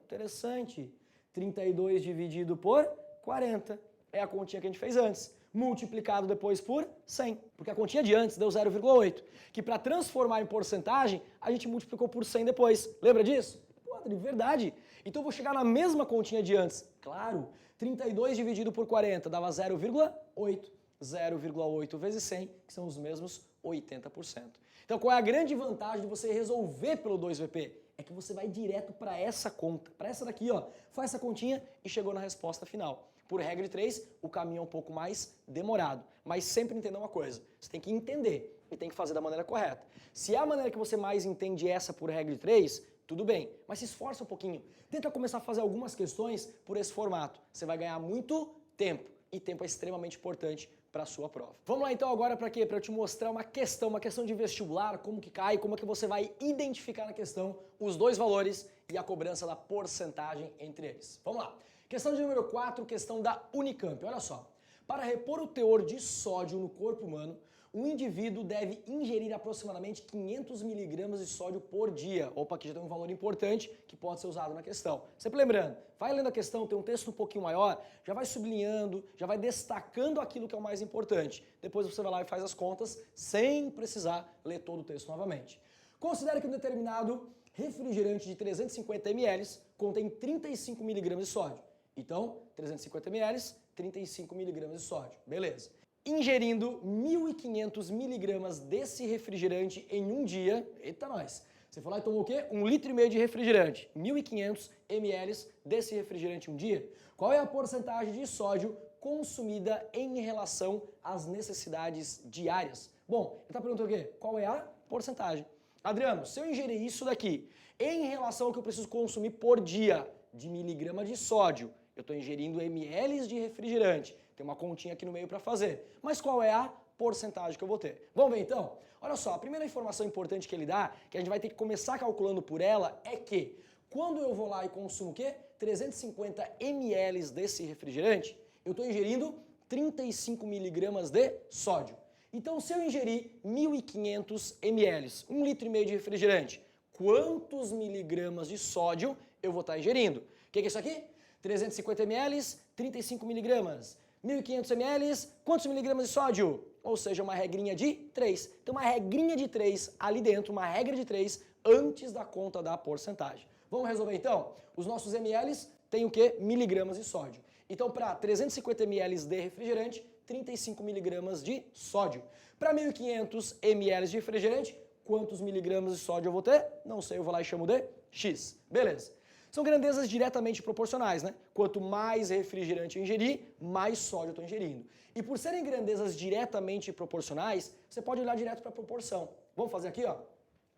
Interessante. 32 dividido por 40. É a continha que a gente fez antes. Multiplicado depois por 100. Porque a continha de antes deu 0,8. Que para transformar em porcentagem, a gente multiplicou por 100 depois. Lembra disso? Pô, Adri, verdade. Então eu vou chegar na mesma continha de antes. Claro. 32 dividido por 40 dava 0,8. 0,8 vezes 100, que são os mesmos 80%. Então qual é a grande vantagem de você resolver pelo 2VP? É que você vai direto para essa conta, para essa daqui, ó. Faz essa continha e chegou na resposta final. Por regra de 3, o caminho é um pouco mais demorado. Mas sempre entenda uma coisa, você tem que entender e tem que fazer da maneira correta. Se é a maneira que você mais entende essa por regra de 3, tudo bem, mas se esforça um pouquinho. Tenta começar a fazer algumas questões por esse formato. Você vai ganhar muito tempo e tempo é extremamente importante para a sua prova. Vamos lá então agora para quê? Para eu te mostrar uma questão de vestibular, como que cai, como é que você vai identificar na questão os dois valores e a cobrança da porcentagem entre eles. Vamos lá. Questão de número 4, questão da Unicamp. Olha só. Para repor o teor de sódio no corpo humano, um indivíduo deve ingerir aproximadamente 500 miligramas de sódio por dia. Opa, aqui já tem um valor importante que pode ser usado na questão. Sempre lembrando, vai lendo a questão, tem um texto um pouquinho maior, já vai sublinhando, já vai destacando aquilo que é o mais importante. Depois você vai lá e faz as contas sem precisar ler todo o texto novamente. Considere que um determinado refrigerante de 350 ml contém 35 miligramas de sódio. Então, 350 ml, 35 miligramas de sódio. Beleza. Ingerindo 1.500 miligramas desse refrigerante em um dia, eita nós, você foi lá e tomou o quê? 1,5 litro de refrigerante, 1.500 ml desse refrigerante em um dia. Qual é a porcentagem de sódio consumida em relação às necessidades diárias? Bom, ele está perguntando o quê? Qual é a porcentagem? Adriano, se eu ingerir isso daqui em relação ao que eu preciso consumir por dia de miligrama de sódio, eu estou ingerindo ml de refrigerante. Tem uma continha aqui no meio para fazer. Mas qual é a porcentagem que eu vou ter? Vamos ver então? Olha só, a primeira informação importante que ele dá, que a gente vai ter que começar calculando por ela, é que quando eu vou lá e consumo o quê? 350 ml desse refrigerante, eu estou ingerindo 35 miligramas de sódio. Então, se eu ingerir 1.500 ml, 1,5 litro de refrigerante, quantos miligramas de sódio eu vou estar ingerindo? O que é isso aqui? 350 ml, 35 miligramas. 1.500 ml, quantos miligramas de sódio? Ou seja, uma regrinha de 3. Tem uma regrinha de 3 ali dentro, uma regra de 3 antes da conta da porcentagem. Vamos resolver então? Os nossos ml têm o quê? Miligramas de sódio. Então, para 350 ml de refrigerante, 35 miligramas de sódio. Para 1.500 ml de refrigerante, quantos miligramas de sódio eu vou ter? Não sei, eu vou lá e chamo de X. Beleza. São grandezas diretamente proporcionais, né? Quanto mais refrigerante eu ingerir, mais sódio eu estou ingerindo. E por serem grandezas diretamente proporcionais, você pode olhar direto para a proporção. Vamos fazer aqui, ó.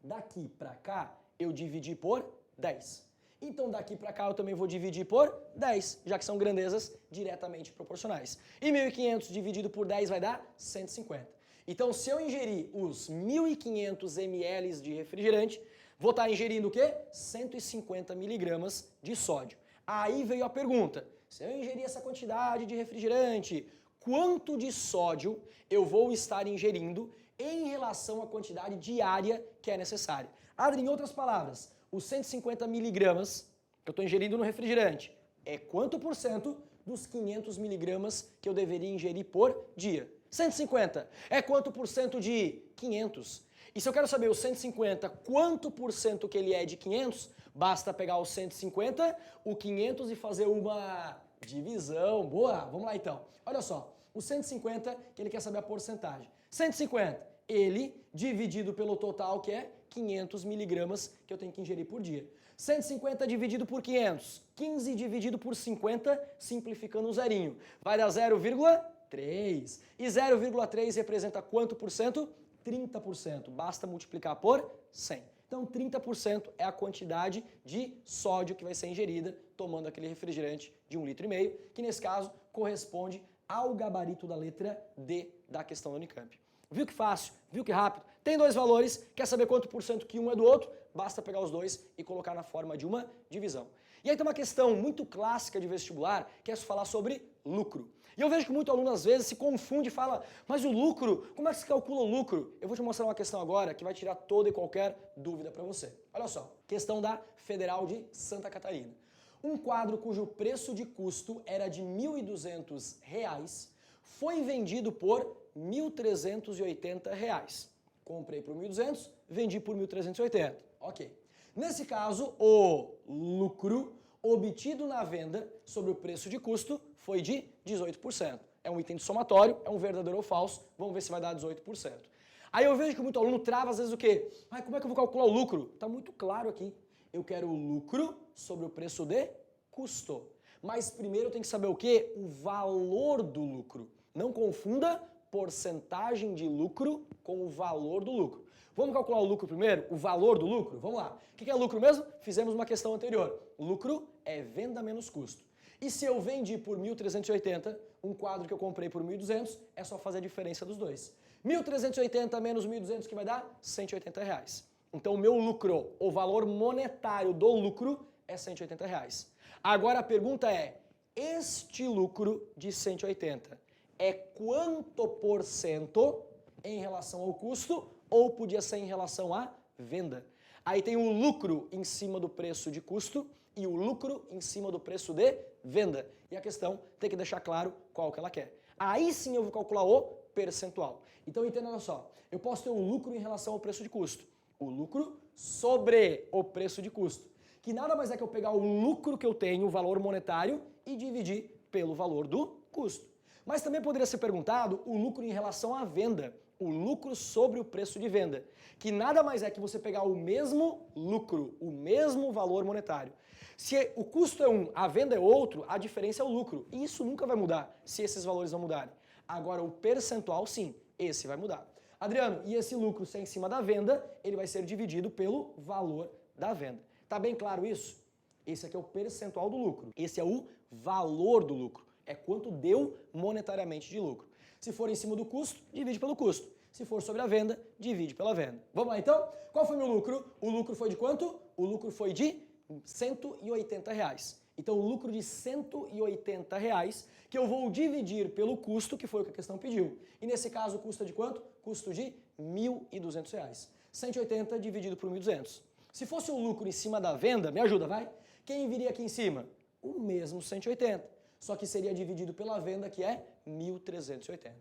Daqui para cá, eu dividi por 10. Então daqui para cá eu também vou dividir por 10, já que são grandezas diretamente proporcionais. E 1.500 dividido por 10 vai dar 150. Então se eu ingerir os 1.500 ml de refrigerante, vou estar ingerindo o quê? 150 miligramas de sódio. Aí veio a pergunta, se eu ingerir essa quantidade de refrigerante, quanto de sódio eu vou estar ingerindo em relação à quantidade diária que é necessária? Adri, em outras palavras, os 150 miligramas que eu estou ingerindo no refrigerante é quanto por cento dos 500 miligramas que eu deveria ingerir por dia. 150 é quanto por cento de 500? E se eu quero saber o 150, quanto por cento que ele é de 500, basta pegar o 150, o 500 e fazer uma divisão. Boa, vamos lá então. Olha só, o 150, que ele quer saber a porcentagem. 150, ele dividido pelo total, que é 500 miligramas que eu tenho que ingerir por dia. 150 dividido por 500, 15 dividido por 50, simplificando um zerinho. Vai dar 0,3. E 0,3 representa quanto por cento? 30%. Basta multiplicar por 100. Então 30% é a quantidade de sódio que vai ser ingerida tomando aquele refrigerante de 1,5 litro, que nesse caso corresponde ao gabarito da letra D da questão da Unicamp. Viu que fácil? Viu que rápido? Tem dois valores, quer saber quanto por cento que um é do outro? Basta pegar os dois e colocar na forma de uma divisão. E aí tem uma questão muito clássica de vestibular, que é falar sobre lucro. E eu vejo que muito aluno às vezes se confunde e fala, mas o lucro, como é que se calcula o lucro? Eu vou te mostrar uma questão agora que vai tirar toda e qualquer dúvida para você. Olha só, questão da Federal de Santa Catarina. Um quadro cujo preço de custo era de R$ 1.200 foi vendido por R$ 1.380. Comprei por 1.200, vendi por 1.380. Ok. Nesse caso, o lucro obtido na venda sobre o preço de custo foi de 18%. É um item de somatório, é um verdadeiro ou falso, vamos ver se vai dar 18%. Aí eu vejo que muito aluno trava às vezes o quê? Como é que eu vou calcular o lucro? Tá muito claro aqui. Eu quero o lucro sobre o preço de custo. Mas primeiro eu tenho que saber o quê? O valor do lucro. Não confunda porcentagem de lucro com o valor do lucro. Vamos calcular o lucro primeiro? O valor do lucro? Vamos lá. O que é lucro mesmo? Fizemos uma questão anterior. Lucro é venda menos custo. E se eu vendi por 1.380, um quadro que eu comprei por 1.200, é só fazer a diferença dos dois. 1.380 menos 1.200 que vai dar? R$180. Então o meu lucro, o valor monetário do lucro é R$180. Agora a pergunta é, este lucro de 180 é quanto por cento em relação ao custo ou podia ser em relação à venda? Aí tem o lucro em cima do preço de custo e o lucro em cima do preço de venda. E a questão tem que deixar claro qual que ela quer. Aí sim eu vou calcular o percentual. Então entenda só, eu posso ter um lucro em relação ao preço de custo. O lucro sobre o preço de custo. Que nada mais é que eu pegar o lucro que eu tenho, o valor monetário, e dividir pelo valor do custo. Mas também poderia ser perguntado o lucro em relação à venda, o lucro sobre o preço de venda, que nada mais é que você pegar o mesmo lucro, o mesmo valor monetário. Se o custo é um, a venda é outro, a diferença é o lucro. E isso nunca vai mudar se esses valores não mudarem. Agora o percentual sim, esse vai mudar. Adriano, e esse lucro se é em cima da venda, ele vai ser dividido pelo valor da venda. Tá bem claro isso? Esse aqui é o percentual do lucro. Esse é o valor do lucro. É quanto deu monetariamente de lucro. Se for em cima do custo, divide pelo custo. Se for sobre a venda, divide pela venda. Vamos lá então? Qual foi o meu lucro? O lucro foi de quanto? O lucro foi de R$180. Então o lucro de R$180 que eu vou dividir pelo custo, que foi o que a questão pediu. E nesse caso o custo é de quanto? Custo de R$1.200. 180 dividido por 1.200. Se fosse o lucro em cima da venda, me ajuda, vai? Quem viria aqui em cima? O mesmo 180. Só que seria dividido pela venda, que é 1.380.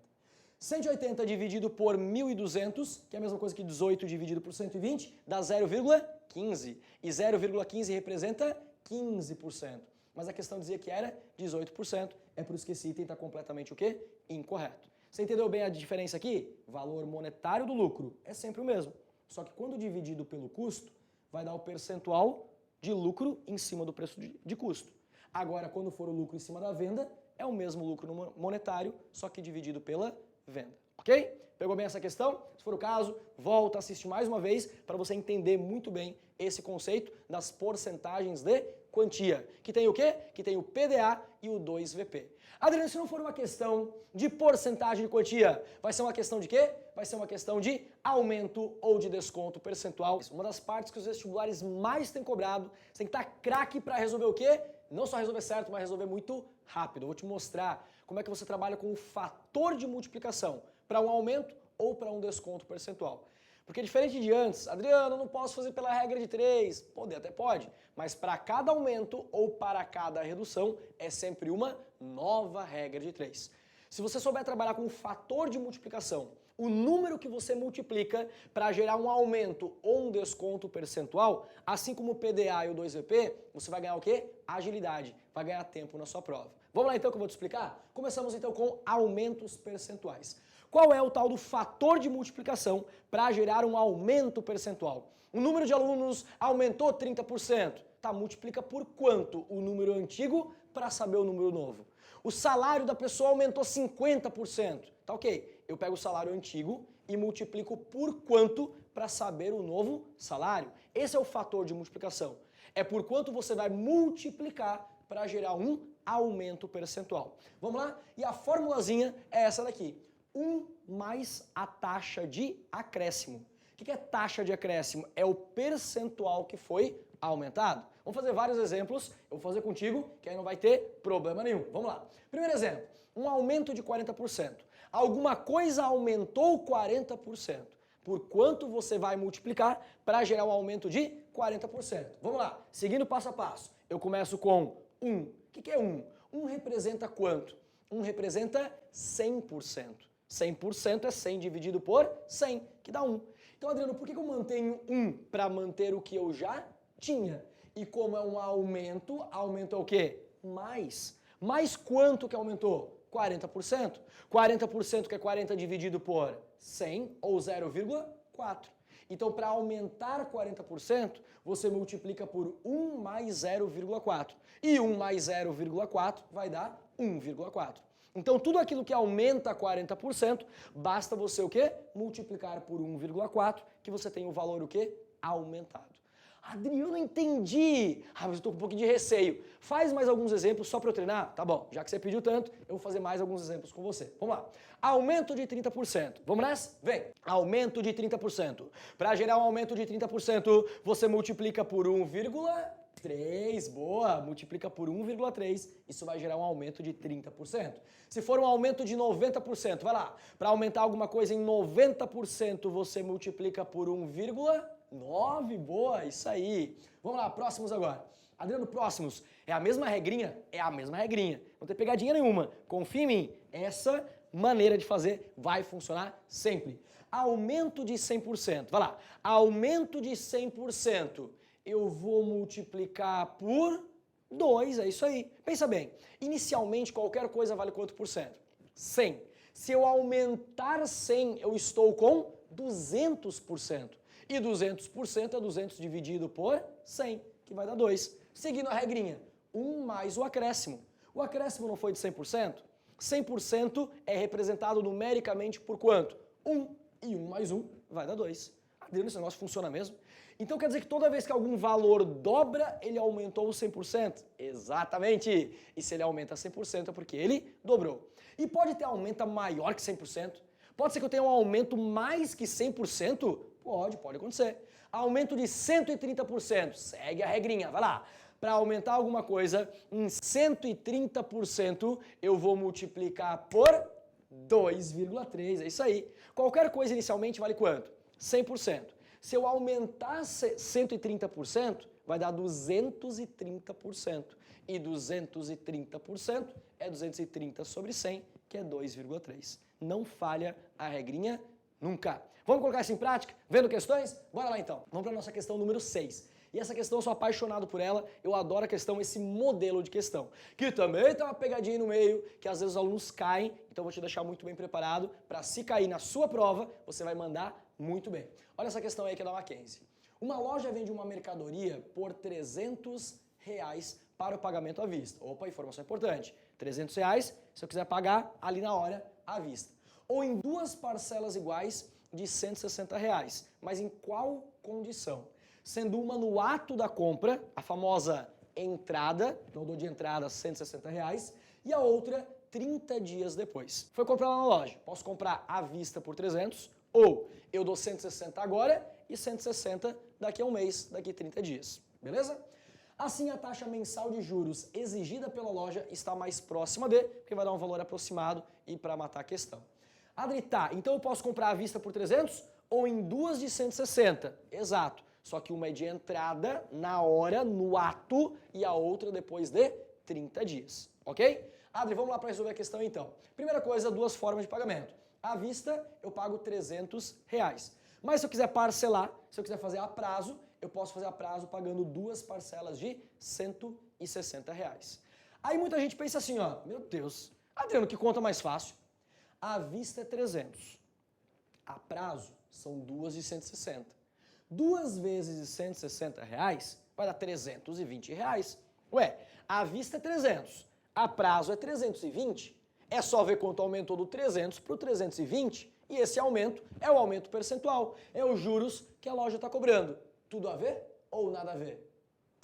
180 dividido por 1.200, que é a mesma coisa que 18 dividido por 120, dá 0,15. E 0,15 representa 15%. Mas a questão dizia que era 18%, é por isso que esse item está completamente o quê? Incorreto. Você entendeu bem a diferença aqui? Valor monetário do lucro é sempre o mesmo. Só que quando dividido pelo custo, vai dar o percentual de lucro em cima do preço de custo. Agora, quando for o lucro em cima da venda, é o mesmo lucro monetário, só que dividido pela venda. Ok? Pegou bem essa questão? Se for o caso, volta a assistir mais uma vez para você entender muito bem esse conceito das porcentagens de quantia. Que tem o quê? Que tem o PDA e o 2VP. Adriano, se não for uma questão de porcentagem de quantia, vai ser uma questão de quê? Vai ser uma questão de aumento ou de desconto percentual. Uma das partes que os vestibulares mais têm cobrado, você tem que estar craque para resolver o quê? Não só resolver certo, mas resolver muito rápido. Eu vou te mostrar como é que você trabalha com o fator de multiplicação para um aumento ou para um desconto percentual. Porque diferente de antes, Adriano, eu não posso fazer pela regra de 3. Poder até pode, mas para cada aumento ou para cada redução é sempre uma nova regra de 3. Se você souber trabalhar com o fator de multiplicação, o número que você multiplica para gerar um aumento ou um desconto percentual, assim como o PDA e o 2VP, você vai ganhar o quê? Agilidade, vai ganhar tempo na sua prova. Vamos lá então que eu vou te explicar? Começamos então com aumentos percentuais. Qual é o tal do fator de multiplicação para gerar um aumento percentual? O número de alunos aumentou 30%. Tá, multiplica por quanto o número antigo para saber o número novo. O salário da pessoa aumentou 50%. Tá ok. Eu pego o salário antigo e multiplico por quanto para saber o novo salário. Esse é o fator de multiplicação. É por quanto você vai multiplicar para gerar um aumento percentual. Vamos lá? E a formulazinha é essa daqui. 1 mais a taxa de acréscimo. O que é taxa de acréscimo? É o percentual que foi aumentado. Vamos fazer vários exemplos, eu vou fazer contigo, que aí não vai ter problema nenhum. Vamos lá. Primeiro exemplo, um aumento de 40%. Alguma coisa aumentou 40%. Por quanto você vai multiplicar para gerar um aumento de 40%? Vamos lá, seguindo passo a passo. Eu começo com 1. O que é 1? 1 representa quanto? 1 representa 100%. 100% é 100 dividido por 100, que dá 1. Então, Adriano, por que eu mantenho 1 para manter o que eu já tinha? E como é um aumento, aumentou o quê? Mais. Mais quanto que aumentou? 40%. 40% que é 40 dividido por 100, ou 0,4. Então, para aumentar 40%, você multiplica por 1 mais 0,4. E 1 mais 0,4 vai dar 1,4. Então, tudo aquilo que aumenta 40%, basta você o quê? Multiplicar por 1,4, que você tem o valor o quê? Aumentado. Adriano, entendi. Ah, mas eu tô com um pouquinho de receio. Faz mais alguns exemplos só para eu treinar? Tá bom, já que você pediu tanto, eu vou fazer mais alguns exemplos com você. Vamos lá. Aumento de 30%. Vamos nessa? Vem. Aumento de 30%. Para gerar um aumento de 30%, você multiplica por 1,3. Boa. Multiplica por 1,3. Isso vai gerar um aumento de 30%. Se for um aumento de 90%, vai lá. Para aumentar alguma coisa em 90%, você multiplica por 1,9, boa, isso aí. Vamos lá, próximos agora. Adriano, próximos. É a mesma regrinha? É a mesma regrinha. Não tem pegadinha nenhuma. Confia em mim. Essa maneira de fazer vai funcionar sempre. Aumento de 100%. Vai lá. Aumento de 100%. Eu vou multiplicar por 2, é isso aí. Pensa bem. Inicialmente, qualquer coisa vale quanto por cento? 100. Se eu aumentar 100, eu estou com 200%. E 200% é 200 dividido por 100, que vai dar 2. Seguindo a regrinha, 1 mais o acréscimo. O acréscimo não foi de 100%? 100% é representado numericamente por quanto? 1. E 1 mais 1 vai dar 2. Adriano, esse negócio funciona mesmo? Então quer dizer que toda vez que algum valor dobra, ele aumentou 100%? Exatamente! E se ele aumenta 100% é porque ele dobrou. E pode ter aumento maior que 100%? Pode ser que eu tenha um aumento mais que 100%? Pode acontecer. Aumento de 130%, segue a regrinha, vai lá. Para aumentar alguma coisa em 130%, eu vou multiplicar por 2,3, é isso aí. Qualquer coisa inicialmente vale quanto? 100%. Se eu aumentar 130%, vai dar 230%. E 230% é 230 sobre 100, que é 2,3. Não falha a regrinha nunca. Vamos colocar isso em prática? Vendo questões? Bora lá então. Vamos para a nossa questão número 6. E essa questão eu sou apaixonado por ela, eu adoro a questão, esse modelo de questão. Que também tem uma pegadinha no meio, que às vezes os alunos caem, então eu vou te deixar muito bem preparado para se cair na sua prova, você vai mandar muito bem. Olha essa questão aí que é da Mackenzie. Uma loja vende uma mercadoria por R$300 para o pagamento à vista. Opa, informação importante. R$300 se eu quiser pagar ali na hora à vista. Ou em 2 parcelas iguais de R$160. Mas em qual condição? Sendo uma no ato da compra, a famosa entrada, então eu dou de entrada R$160, e a outra 30 dias depois. Foi comprar lá na loja. Posso comprar à vista por 300, ou eu dou 160 agora e 160 daqui a um mês, daqui a 30 dias. Beleza? Assim, a taxa mensal de juros exigida pela loja está mais próxima de, porque vai dar um valor aproximado e para matar a questão. Adri, tá, então eu posso comprar à vista por 300 ou em duas de 160? Exato. Só que uma é de entrada, na hora, no ato, e a outra depois de 30 dias. Ok? Adri, vamos lá para resolver a questão então. Primeira coisa, duas formas de pagamento. À vista, eu pago R$300. Mas se eu quiser parcelar, se eu quiser fazer a prazo, eu posso fazer a prazo pagando duas parcelas de R$160. Aí muita gente pensa assim, ó, meu Deus, Adriano, que conta mais fácil? À vista é 300. A prazo são duas de 160. 2 vezes R$160 vai dar R$320. Ué, à vista é 300, a prazo é 320. É só ver quanto aumentou do 300 para o 320 e esse aumento é o aumento percentual, é os juros que a loja está cobrando. Tudo a ver ou nada a ver?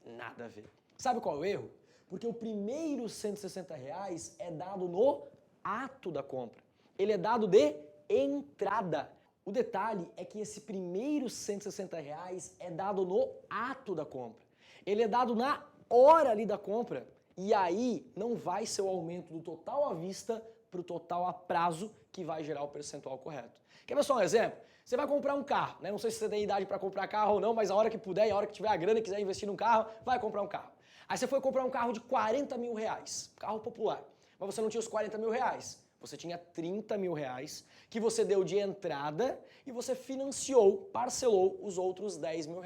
Nada a ver. Sabe qual é o erro? Porque o primeiro R$160 é dado no ato da compra. Ele é dado de entrada. O detalhe é que esse primeiro R$160 é dado no ato da compra. Ele é dado na hora ali da compra. E aí não vai ser o aumento do total à vista para o total a prazo que vai gerar o percentual correto. Quer ver só um exemplo? Você vai comprar um carro, né? Não sei se você tem idade para comprar carro ou não, mas a hora que puder, a hora que tiver a grana e quiser investir num carro, vai comprar um carro. Aí você foi comprar um carro de R$40 mil, carro popular, mas você não tinha os R$40 mil. Você tinha R$30 mil que você deu de entrada e você financiou, parcelou os outros R$10 mil.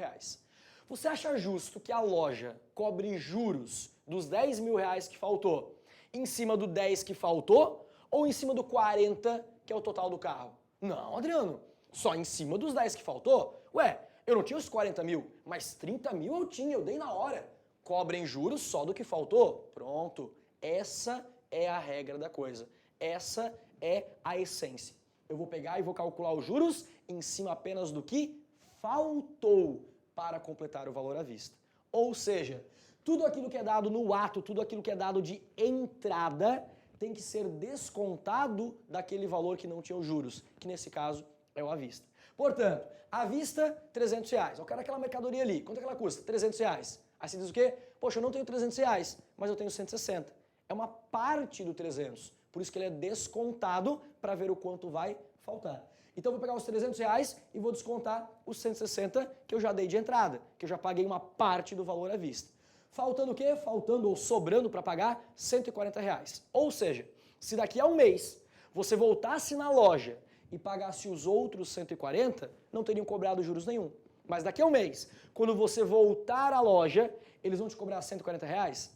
Você acha justo que a loja cobre juros dos R$10 mil que faltou em cima do 10 que faltou ou em cima do 40 que é o total do carro? Não, Adriano, só em cima dos 10 que faltou? Ué, eu não tinha os 40 mil, mas 30 mil eu tinha, eu dei na hora. Cobrem juros só do que faltou? Pronto, essa é a regra da coisa. Essa é a essência. Eu vou pegar e vou calcular os juros em cima apenas do que faltou para completar o valor à vista. Ou seja, tudo aquilo que é dado no ato, tudo aquilo que é dado de entrada, tem que ser descontado daquele valor que não tinha os juros, que nesse caso é o à vista. Portanto, à vista, R$300. Eu quero aquela mercadoria ali. Quanto é que ela custa? R$300. Aí você diz o quê? Poxa, eu não tenho R$300, mas eu tenho 160. É uma parte do 300. Por isso que ele é descontado para ver o quanto vai faltar. Então eu vou pegar os R$300 e vou descontar os 160 que eu já dei de entrada, que eu já paguei uma parte do valor à vista. Faltando o quê? Faltando ou sobrando para pagar R$140. Ou seja, se daqui a um mês você voltasse na loja e pagasse os outros 140, não teriam cobrado juros nenhum. Mas daqui a um mês, quando você voltar à loja, eles vão te cobrar R$140?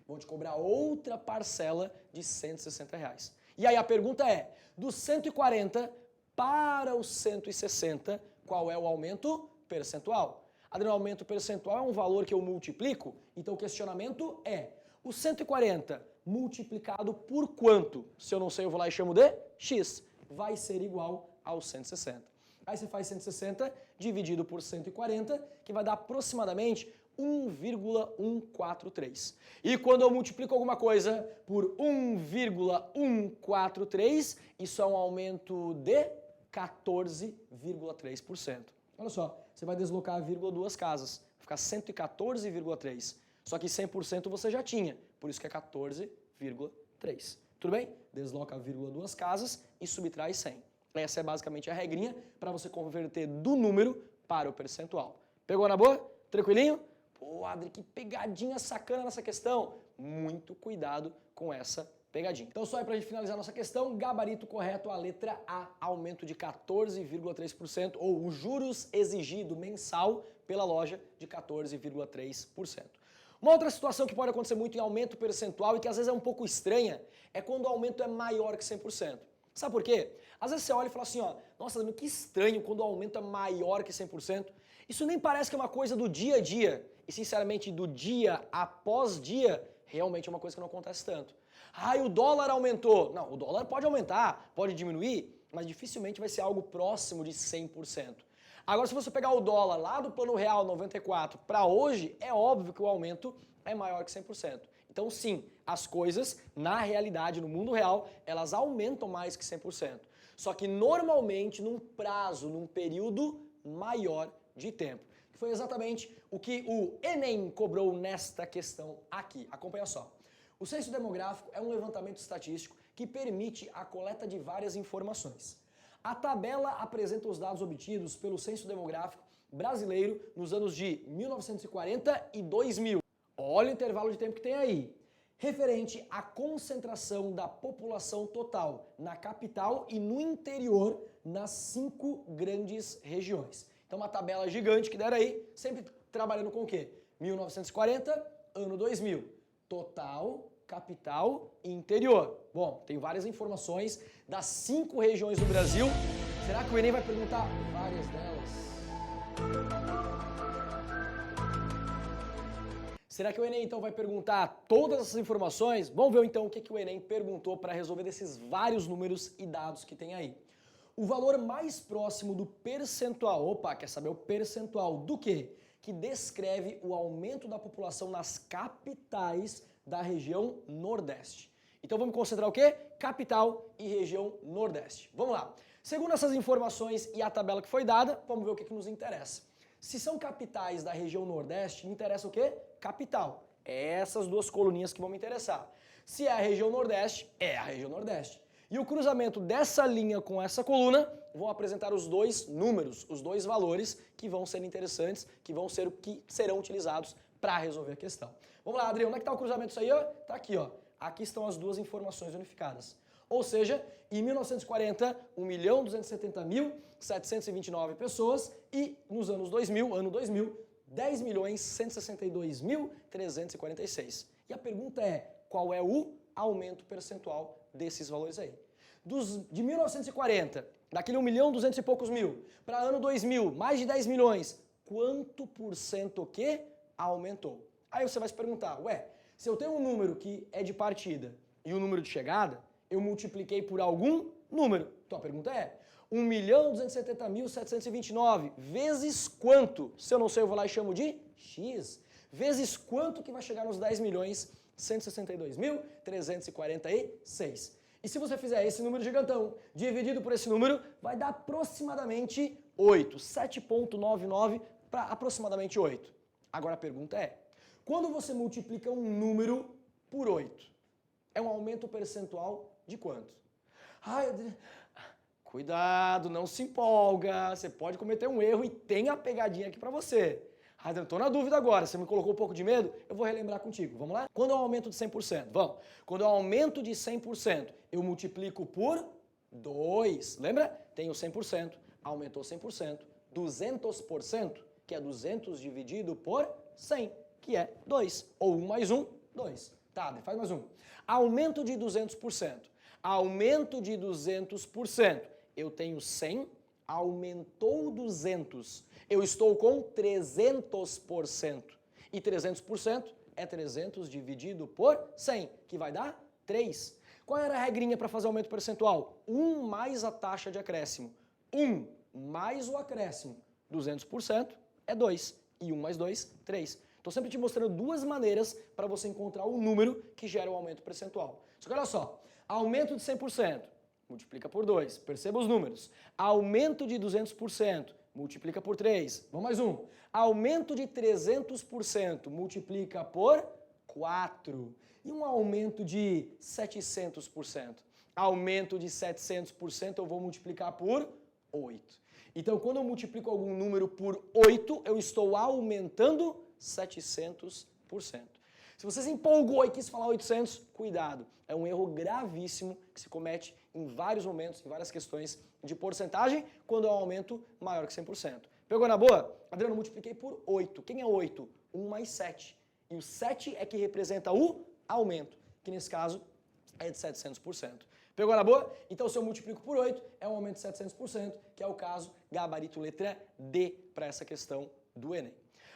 Vão te cobrar outra parcela de R$160. E aí a pergunta é, dos 140 para os 160, qual é o aumento percentual? Adriano, o aumento percentual é um valor que eu multiplico, então o questionamento é, o 140 multiplicado por quanto? Se eu não sei, eu vou lá e chamo de x. Vai ser igual ao 160. Aí você faz 160 dividido por 140, que vai dar aproximadamente 1,143. E quando eu multiplico alguma coisa por 1,143, isso é um aumento de 14,3%. Olha só, você vai deslocar a vírgula duas casas, vai ficar 114,3. Só que 100% você já tinha, por isso que é 14,3. Tudo bem? Desloca a vírgula duas casas e subtrai 100. Essa é basicamente a regrinha para você converter do número para o percentual. Pegou na boa? Tranquilinho? Pô, Adri, que pegadinha sacana nessa questão. Muito cuidado com essa pegadinha. Então só aí pra gente finalizar nossa questão, gabarito correto, a letra A, aumento de 14,3% ou o juros exigido mensal pela loja de 14,3%. Uma outra situação que pode acontecer muito em aumento percentual e que às vezes é um pouco estranha é quando o aumento é maior que 100%. Sabe por quê? Às vezes você olha e fala assim, ó, nossa, que estranho quando o aumento é maior que 100%. Isso nem parece que é uma coisa do dia a dia. E sinceramente, do dia após dia, realmente é uma coisa que não acontece tanto. Ah, e o dólar aumentou. Não, o dólar pode aumentar, pode diminuir, mas dificilmente vai ser algo próximo de 100%. Agora, se você pegar o dólar lá do Plano Real 94 para hoje, é óbvio que o aumento é maior que 100%. Então, sim, as coisas, na realidade, no mundo real, elas aumentam mais que 100%. Só que, normalmente, num prazo, num período maior de tempo. Que foi exatamente o que o Enem cobrou nesta questão aqui. Acompanha só. O censo demográfico é um levantamento estatístico que permite a coleta de várias informações. A tabela apresenta os dados obtidos pelo Censo Demográfico brasileiro nos anos de 1940 e 2000. Olha o intervalo de tempo que tem aí. Referente à concentração da população total na capital e no interior nas 5 grandes regiões. Então uma tabela gigante que deram aí, sempre trabalhando com o quê? 1940, ano 2000. Total, capital e interior. Bom, tem várias informações das 5 regiões do Brasil. Será que o Enem vai perguntar várias delas? Será que o Enem então vai perguntar todas essas informações? Vamos ver então o que o Enem perguntou para resolver desses vários números e dados que tem aí. O valor mais próximo do percentual, quer saber o percentual do quê? Que descreve o aumento da população nas capitais da região Nordeste. Então vamos concentrar o quê? Capital e região Nordeste. Vamos lá. Segundo essas informações e a tabela que foi dada, vamos ver o que nos interessa. Se são capitais da região Nordeste, me interessa o quê? Capital. Essas duas coluninhas que vão me interessar. Se é a região Nordeste, é a região Nordeste. E o cruzamento dessa linha com essa coluna vão apresentar os dois números, os dois valores que vão ser interessantes, que serão utilizados para resolver a questão. Vamos lá, Adriano, onde é que está o cruzamento disso aí? Está aqui, ó. Aqui estão as duas informações unificadas. Ou seja, em 1940, 1.270.729 pessoas e nos anos 2000, ano 2000, 10.162.346. E a pergunta é, qual é o aumento percentual desses valores aí? De 1940, daquele 1.200.000 e poucos mil, para ano 2000, mais de 10 milhões, quanto por cento que aumentou? Aí você vai se perguntar, se eu tenho um número que é de partida e um número de chegada, eu multipliquei por algum número. Então a pergunta é, 1.270.729 vezes quanto? Se eu não sei, eu vou lá e chamo de X. Vezes quanto que vai chegar nos 10.162.346? E se você fizer esse número gigantão dividido por esse número, vai dar aproximadamente 8. 7,99 para aproximadamente 8. Agora a pergunta é, quando você multiplica um número por 8, é um aumento percentual de quanto? Cuidado, não se empolga, você pode cometer um erro e tem a pegadinha aqui para você. Eu estou na dúvida agora, você me colocou um pouco de medo, eu vou relembrar contigo, vamos lá? Quando é um aumento de 100%, vamos. Quando é um aumento de 100%, eu multiplico por 2, lembra? Tenho 100%, aumentou 100%, 200%, que é 200 dividido por 100, que é 2, ou 1 mais 1, 2. Tá, faz mais um. Aumento de 200%, aumento de 200%, eu tenho 100, aumentou 200, eu estou com 300%. E 300% é 300 dividido por 100, que vai dar 3. Qual era a regrinha para fazer aumento percentual? 1 mais a taxa de acréscimo. 1 mais o acréscimo. 200% é 2. E 1 mais 2, 3. Estou sempre te mostrando duas maneiras para você encontrar o número que gera o aumento percentual. Só que olha só, aumento de 100%. Multiplica por 2, perceba os números. Aumento de 200%, multiplica por 3. Vamos mais um. Aumento de 300%, multiplica por 4. E um aumento de 700%. Aumento de 700% eu vou multiplicar por 8. Então, quando eu multiplico algum número por 8, eu estou aumentando 700%. Se você se empolgou e quis falar 800, cuidado. É um erro gravíssimo que se comete em vários momentos, em várias questões de porcentagem, quando é um aumento maior que 100%. Pegou na boa? Adriano, eu multipliquei por 8. Quem é 8? 1 mais 7. E o 7 é que representa o aumento, que nesse caso é de 700%. Pegou na boa? Então, se eu multiplico por 8, é um aumento de 700%, que é o caso gabarito letra D para essa questão do Enem.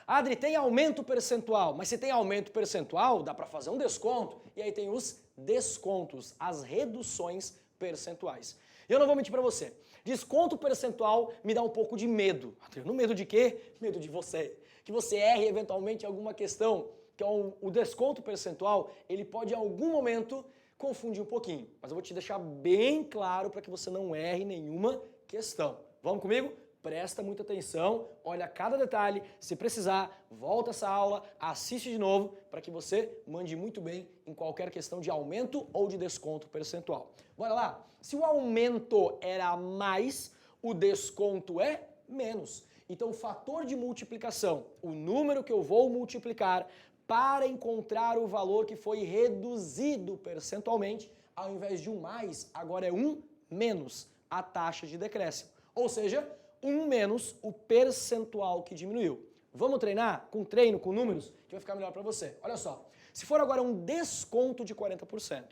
Adri, tem aumento percentual, mas se tem aumento percentual, dá para fazer um desconto, e aí tem os descontos, as reduções percentuais. Eu não vou mentir para você, desconto percentual me dá um pouco de medo. No medo de quê? Medo de você. Que você erre eventualmente alguma questão, que é o desconto percentual, ele pode em algum momento confundir um pouquinho. Mas eu vou te deixar bem claro para que você não erre nenhuma questão. Vamos comigo? presta muita atenção, olha cada detalhe, se precisar, volta essa aula, assiste de novo, para que você mande muito bem em qualquer questão de aumento ou de desconto percentual. Bora lá? Se o aumento era mais, o desconto é menos. Então, o fator de multiplicação, o número que eu vou multiplicar para encontrar o valor que foi reduzido percentualmente, ao invés de um mais, agora é um menos a taxa de decréscimo. Ou seja, um menos o percentual que diminuiu. Vamos treinar? Com treino, com números, que vai ficar melhor para você. Olha só, se for agora um desconto de 40%,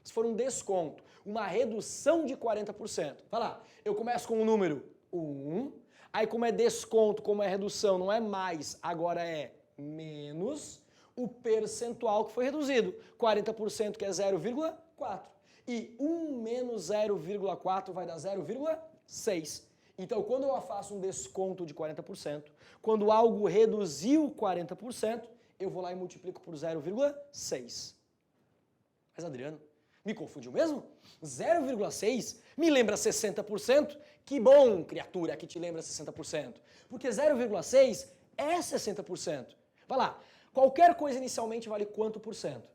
se for um desconto, uma redução de 40%, vai lá, eu começo com o número 1, aí como é desconto, como é redução, não é mais, agora é menos o percentual que foi reduzido, 40% que é 0,4. E 1 menos 0,4 vai dar 0,6. Então, quando eu faço um desconto de 40%, quando algo reduziu 40%, eu vou lá e multiplico por 0,6. Mas, Adriano, me confundiu mesmo? 0,6 me lembra 60%? Que bom, criatura, que te lembra 60%. Porque 0,6 é 60%. Vai lá, qualquer coisa inicialmente vale quanto por cento?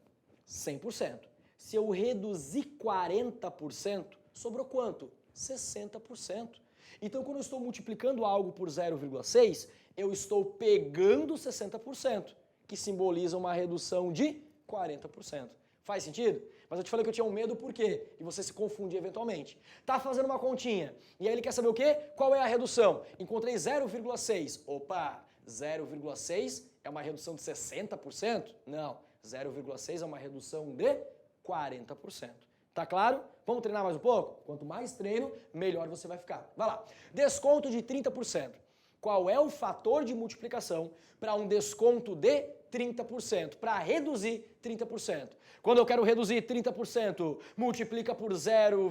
100%. Se eu reduzir 40%, sobrou quanto? 60%. Então, quando eu estou multiplicando algo por 0,6, eu estou pegando 60%, que simboliza uma redução de 40%. Faz sentido? Mas eu te falei que eu tinha um medo por quê? E você se confundir eventualmente. Tá fazendo uma continha, e aí ele quer saber o quê? Qual é a redução? Encontrei 0,6. Opa, 0,6 é uma redução de 60%? Não, 0,6 é uma redução de 40%. Tá claro? Vamos treinar mais um pouco? Quanto mais treino, melhor você vai ficar. Vai lá. Desconto de 30%. Qual é o fator de multiplicação para um desconto de 30%? Para reduzir 30%. Quando eu quero reduzir 30%, multiplica por 0,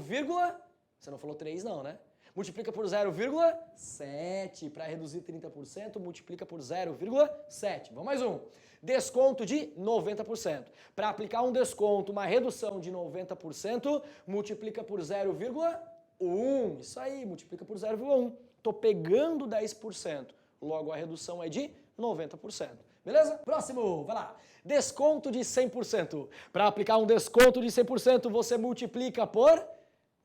você não falou 3 não, né? Multiplica por 0,7. Para reduzir 30%, multiplica por 0,7. Vamos mais um. Desconto de 90%. Para aplicar um desconto, uma redução de 90%, multiplica por 0,1. Isso aí, multiplica por 0,1. Estou pegando 10%. Logo, a redução é de 90%. Beleza? Próximo, vai lá. Desconto de 100%. Para aplicar um desconto de 100%, você multiplica por...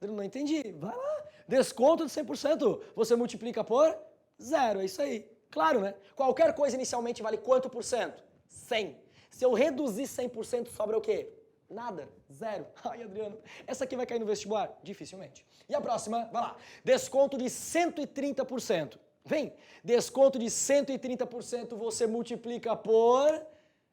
Eu não entendi. Vai lá. Desconto de 100%, você multiplica por 0. É isso aí. Claro, né? Qualquer coisa inicialmente vale quanto por cento? 100. Se eu reduzir 100%, sobra o quê? Nada. 0. Ai, Adriano, essa aqui vai cair no vestibular? Dificilmente. E a próxima, vai lá. Desconto de 130%. Vem. Desconto de 130%, você multiplica por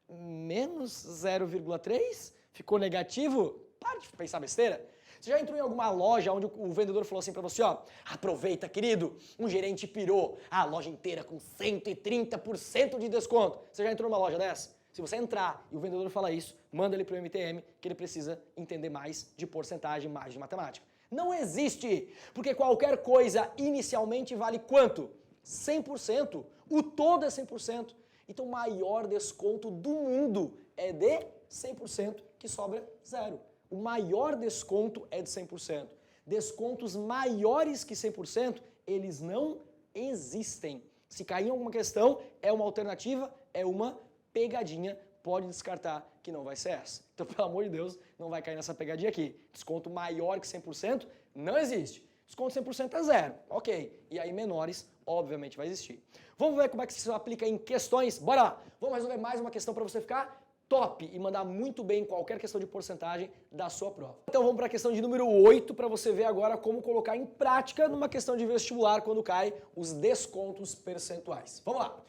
menos 0,3? Ficou negativo? Para de pensar besteira. Você já entrou em alguma loja onde o vendedor falou assim pra você, ó, aproveita, querido, um gerente pirou a loja inteira com 130% de desconto. Você já entrou numa loja dessa? Se você entrar e o vendedor falar isso, manda ele pro MTM, que ele precisa entender mais de porcentagem, mais de matemática. Não existe, porque qualquer coisa inicialmente vale quanto? 100%. O todo é 100%. Então o maior desconto do mundo é de 100%, que sobra 0. O maior desconto é de 100%. Descontos maiores que 100%, eles não existem. Se cair em alguma questão, é uma alternativa, é uma pegadinha, pode descartar que não vai ser essa. Então, pelo amor de Deus, não vai cair nessa pegadinha aqui. Desconto maior que 100% não existe. Desconto 100% é 0. Ok. E aí menores, obviamente, vai existir. Vamos ver como é que isso aplica em questões? Bora lá. Vamos resolver mais uma questão para você ficar top e mandar muito bem em qualquer questão de porcentagem da sua prova. Então vamos para a questão de número 8 para você ver agora como colocar em prática numa questão de vestibular quando cai os descontos percentuais. Vamos lá.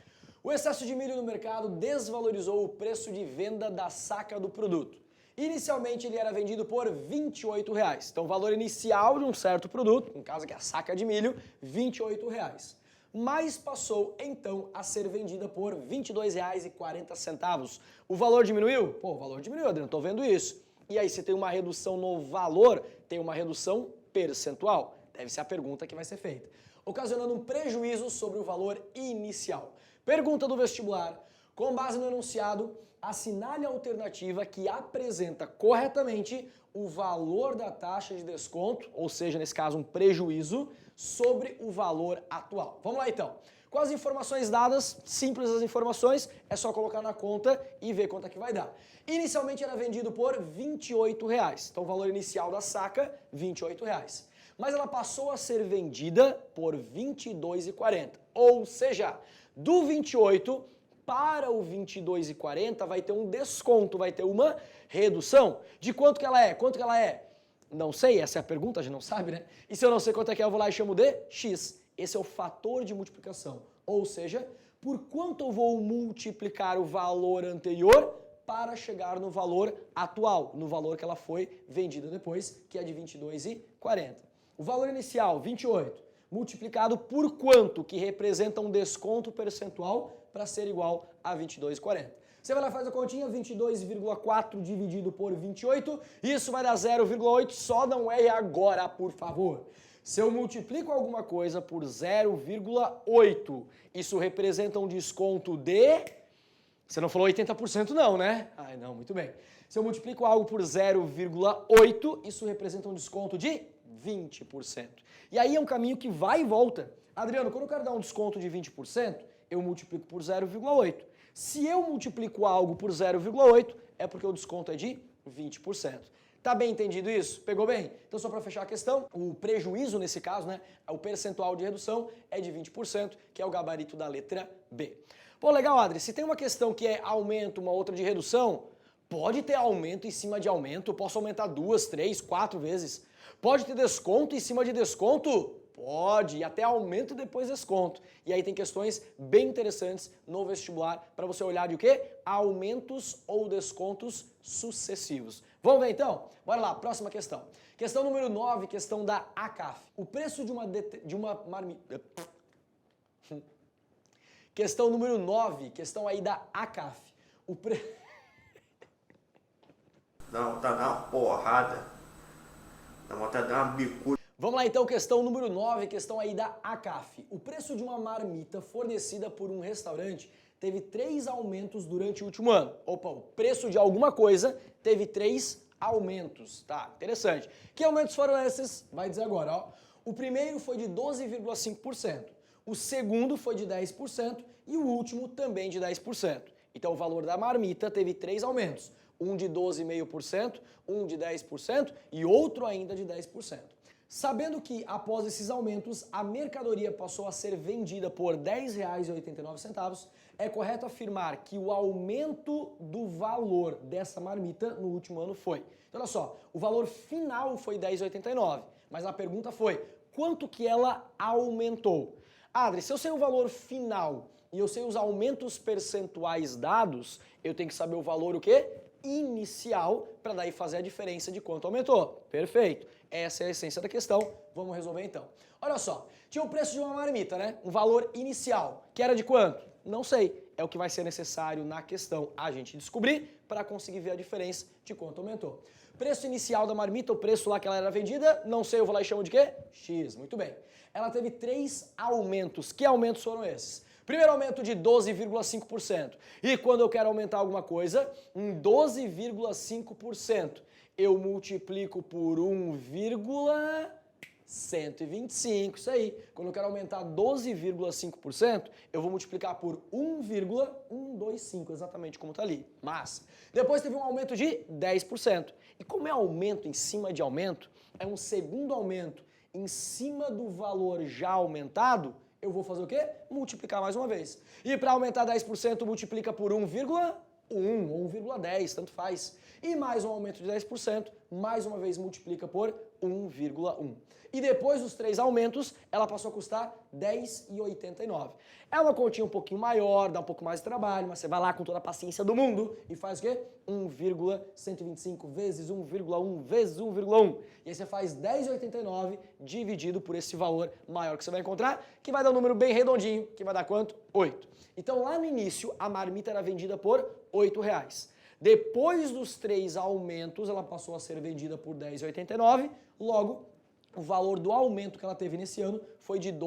O excesso de milho no mercado desvalorizou o preço de venda da saca do produto. Inicialmente ele era vendido por R$ 28,00. Então o valor inicial de um certo produto, no caso aqui a saca de milho, R$ 28,00. Mas passou então a ser vendida por R$ 22,40. O valor diminuiu? Pô, o valor diminuiu, Adriano, tô vendo isso. E aí, se tem uma redução no valor, tem uma redução percentual? Deve ser a pergunta que vai ser feita. Ocasionando um prejuízo sobre o valor inicial. Pergunta do vestibular: Com base no enunciado, assinale a alternativa que apresenta corretamente o valor da taxa de desconto, ou seja, nesse caso um prejuízo, sobre o valor atual. Vamos lá então. Com as informações dadas, simples as informações, é só colocar na conta e ver quanto é que vai dar. Inicialmente era vendido por R$ 28, então o valor inicial da saca, R$ 28. Mas ela passou a ser vendida por R$ 22,40, ou seja, do 28 para o 22,40 vai ter um desconto, vai ter uma redução. De quanto que ela é? Quanto que ela é? Não sei, essa é a pergunta, a gente não sabe, né? E se eu não sei quanto é que é, eu vou lá e chamo de X. Esse é o fator de multiplicação. Ou seja, por quanto eu vou multiplicar o valor anterior para chegar no valor atual, no valor que ela foi vendida depois, que é de R$ 22,40. O valor inicial, 28, multiplicado por quanto, que representa um desconto percentual para ser igual a 22,40. Você vai lá e faz a continha, 22,4 dividido por 28, isso vai dar 0,8, só não erre agora, por favor. Se eu multiplico alguma coisa por 0,8, isso representa um desconto de... Você não falou 80% não, né? Ai, não, muito bem. Se eu multiplico algo por 0,8, isso representa um desconto de 20%. E aí é um caminho que vai e volta. Adriano, quando eu quero dar um desconto de 20%, eu multiplico por 0,8. Se eu multiplico algo por 0,8, é porque o desconto é de 20%. Tá bem entendido isso? Pegou bem? Então, só para fechar a questão, o prejuízo nesse caso, né, o percentual de redução é de 20%, que é o gabarito da letra B. Pô, legal, Adri, se tem uma questão que é aumento, uma outra de redução, pode ter aumento em cima de aumento, eu posso aumentar 2, 3, 4 vezes. Pode ter desconto em cima de desconto? Pode, e até aumento depois desconto. E aí tem questões bem interessantes no vestibular para você olhar de o quê? Aumentos ou descontos sucessivos. Vamos ver então? Bora lá, próxima questão. Questão número 9, questão da ACAF. O preço de uma marmita... Questão número 9, questão aí da ACAF. Dá vontade de dar uma porrada. Dá vontade de dar uma bicuda. Vamos lá então, questão número 9, questão aí da ACAF. O preço de uma marmita fornecida por um restaurante teve 3 aumentos durante o último ano. Opa, o preço de alguma coisa teve 3 aumentos. Tá, interessante. Que aumentos foram esses? Vai dizer agora, ó. O primeiro foi de 12,5%. O segundo foi de 10% e o último também de 10%. Então o valor da marmita teve 3 aumentos. Um de 12,5%, um de 10% e outro ainda de 10%. Sabendo que, após esses aumentos, a mercadoria passou a ser vendida por R$ 10,89, é correto afirmar que o aumento do valor dessa marmita no último ano foi. Então, olha só, o valor final foi R$ 10,89, mas a pergunta foi, quanto que ela aumentou? Adri, se eu sei o valor final e eu sei os aumentos percentuais dados, eu tenho que saber o valor o quê? Inicial, para daí fazer a diferença de quanto aumentou. Perfeito. Essa é a essência da questão. Vamos resolver então. Olha só, tinha o preço de uma marmita, né? Um valor inicial, que era de quanto? Não sei. É o que vai ser necessário na questão a gente descobrir para conseguir ver a diferença de quanto aumentou. Preço inicial da marmita, o preço lá que ela era vendida, não sei, eu vou lá e chamo de quê? X, muito bem. Ela teve 3 aumentos. Que aumentos foram esses? Primeiro aumento de 12,5%. E quando eu quero aumentar alguma coisa, em 12,5%, eu multiplico por 1,125, isso aí. Quando eu quero aumentar 12,5%, eu vou multiplicar por 1,125, exatamente como está ali. Mas, depois teve um aumento de 10%. E como é aumento em cima de aumento, é um segundo aumento em cima do valor já aumentado, eu vou fazer o quê? Multiplicar mais uma vez. E para aumentar 10%, multiplica por 1,1 ou 1,10, tanto faz. E mais um aumento de 10%, mais uma vez multiplica por 1,1. E depois dos 3 aumentos, ela passou a custar R$10,89. É uma continha um pouquinho maior, dá um pouco mais de trabalho, mas você vai lá com toda a paciência do mundo e faz o quê? 1,125 vezes 1,1 vezes 1,1. E aí você faz R$10,89 dividido por esse valor maior que você vai encontrar, que vai dar um número bem redondinho, que vai dar quanto? 8. Então lá no início, a marmita era vendida por R$8. Depois dos 3 aumentos, ela passou a ser vendida por R$10,89, logo, o valor do aumento que ela teve nesse ano foi de R$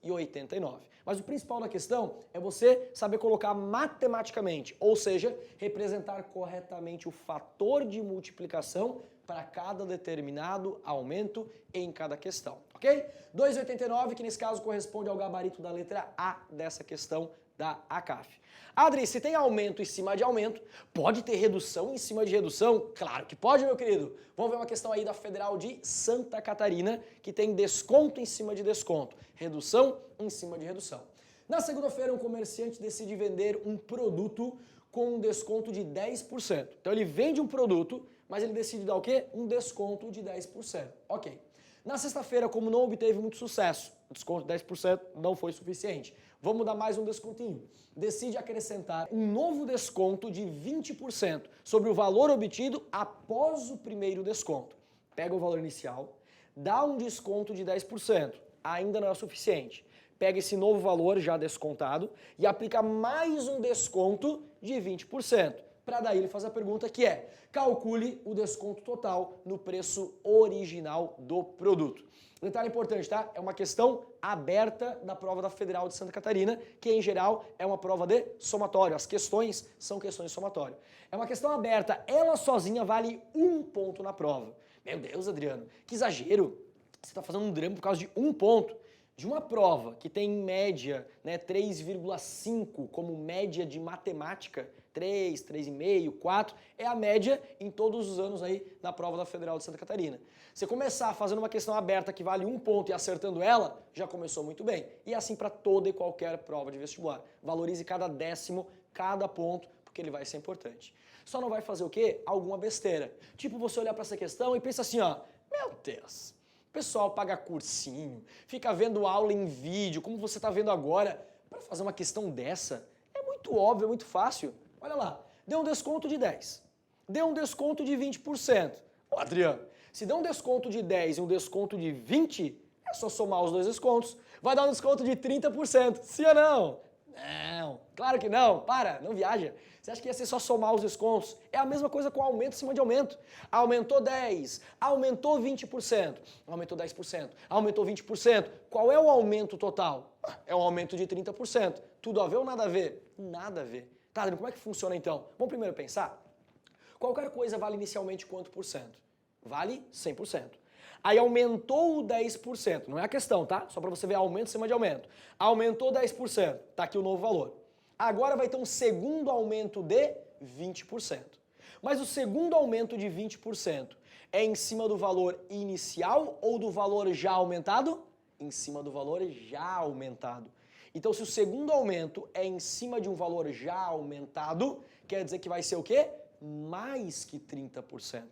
2,89. Mas o principal da questão é você saber colocar matematicamente, ou seja, representar corretamente o fator de multiplicação para cada determinado aumento em cada questão, ok? 2,89, que nesse caso corresponde ao gabarito da letra A dessa questão da ACAF. Adri, se tem aumento em cima de aumento, pode ter redução em cima de redução? Claro que pode, meu querido. Vamos ver uma questão aí da Federal de Santa Catarina, que tem desconto em cima de desconto, redução em cima de redução. Na segunda-feira, um comerciante decide vender um produto com um desconto de 10%. Então ele vende um produto, mas ele decide dar o quê? Um desconto de 10%. Ok. Na sexta-feira, como não obteve muito sucesso, o desconto de 10% não foi suficiente. Vamos dar mais um descontinho. Decide acrescentar um novo desconto de 20% sobre o valor obtido após o primeiro desconto. Pega o valor inicial, dá um desconto de 10%, ainda não é o suficiente. Pega esse novo valor já descontado e aplica mais um desconto de 20%. Para daí ele faz a pergunta que é: calcule o desconto total no preço original do produto. Detalhe importante, tá? É uma questão aberta da prova da Federal de Santa Catarina, que em geral é uma prova de somatório. As questões são questões de somatório. É uma questão aberta, ela sozinha vale 1 ponto na prova. Meu Deus, Adriano, que exagero. Você está fazendo um drama por causa de 1 ponto. De uma prova que tem em média 3,5 como média de matemática, 3, 3,5, 4, é a média em todos os anos aí na prova da Federal de Santa Catarina. Você começar fazendo uma questão aberta que vale 1 ponto e acertando ela, já começou muito bem. E é assim para toda e qualquer prova de vestibular. Valorize cada décimo, cada ponto, porque ele vai ser importante. Só não vai fazer o quê? Alguma besteira. Tipo você olhar para essa questão e pensa assim, ó, meu Deus, o pessoal paga cursinho, fica vendo aula em vídeo, como você está vendo agora, para fazer uma questão dessa, é muito óbvio, é muito fácil. Olha lá, deu um desconto de 10, deu um desconto de 20%. Ô Adriano, se deu um desconto de 10 e um desconto de 20, é só somar os dois descontos. Vai dar um desconto de 30%, sim ou não? Não, claro que não, não viaja. Você acha que ia ser só somar os descontos? É a mesma coisa com aumento em cima de aumento. Aumentou 10, aumentou 20%, aumentou 10%, aumentou 20%. Qual é o aumento total? É um aumento de 30%. Tudo a ver ou nada a ver? Nada a ver. Tá, Adriano, como é que funciona então? Vamos primeiro pensar. Qualquer coisa vale inicialmente quanto por cento? Vale 100%. Aí aumentou o 10%, não é a questão, tá? Só para você ver aumento em cima de aumento. Aumentou 10%, tá aqui o novo valor. Agora vai ter um segundo aumento de 20%. Mas o segundo aumento de 20% é em cima do valor inicial ou do valor já aumentado? Em cima do valor já aumentado. Então, se o segundo aumento é em cima de um valor já aumentado, quer dizer que vai ser o quê? Mais que 30%.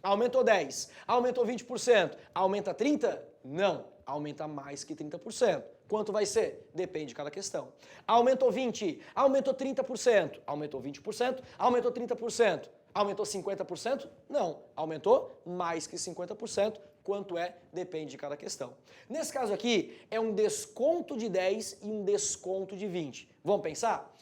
Aumentou 10, aumentou 20%, aumenta 30%? Não, aumenta mais que 30%. Quanto vai ser? Depende de cada questão. Aumentou 20%, aumentou 30%, aumentou 20%, aumentou 30%, aumentou 50%? Não, aumentou mais que 50%. Quanto é? Depende de cada questão. Nesse caso aqui, é um desconto de 10 e um desconto de 20. Vamos pensar?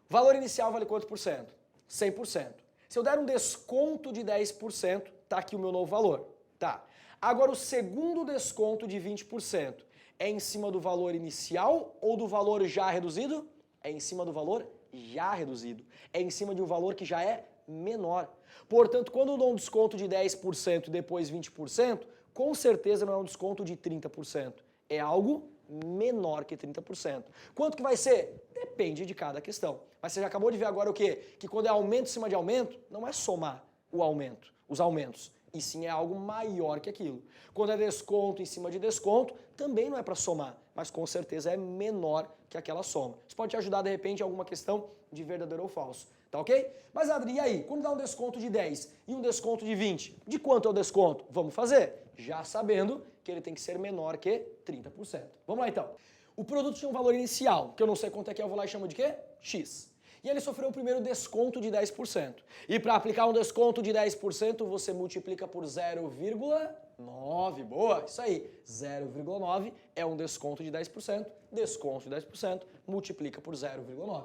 O valor inicial vale quanto por cento? 100%. Se eu der um desconto de 10%, tá aqui o meu novo valor. Tá. Agora o segundo desconto de 20% é em cima do valor inicial ou do valor já reduzido? É em cima do valor já reduzido. É em cima de um valor que já é menor. Portanto, quando eu dou um desconto de 10% e depois 20%, com certeza não é um desconto de 30%. É algo menor que 30%. Quanto que vai ser? Depende de cada questão. Mas você já acabou de ver agora o quê? Que quando é aumento em cima de aumento, não é somar o aumento, os aumentos, e sim é algo maior que aquilo. Quando é desconto em cima de desconto, também não é para somar, mas com certeza é menor que aquela soma. Isso pode te ajudar, de repente, em alguma questão de verdadeiro ou falso. Tá ok? Mas, Adri, e aí? Quando dá um desconto de 10 e um desconto de 20, de quanto é o desconto? Vamos fazer? Já sabendo que ele tem que ser menor que 30%. Vamos lá, então. O produto tinha um valor inicial, que eu não sei quanto é que é, eu vou lá e chamo de quê? X. E ele sofreu o primeiro desconto de 10%. E para aplicar um desconto de 10%, você multiplica por 0,9. Boa, isso aí. 0,9 é um desconto de 10%. Desconto de 10%, multiplica por 0,9.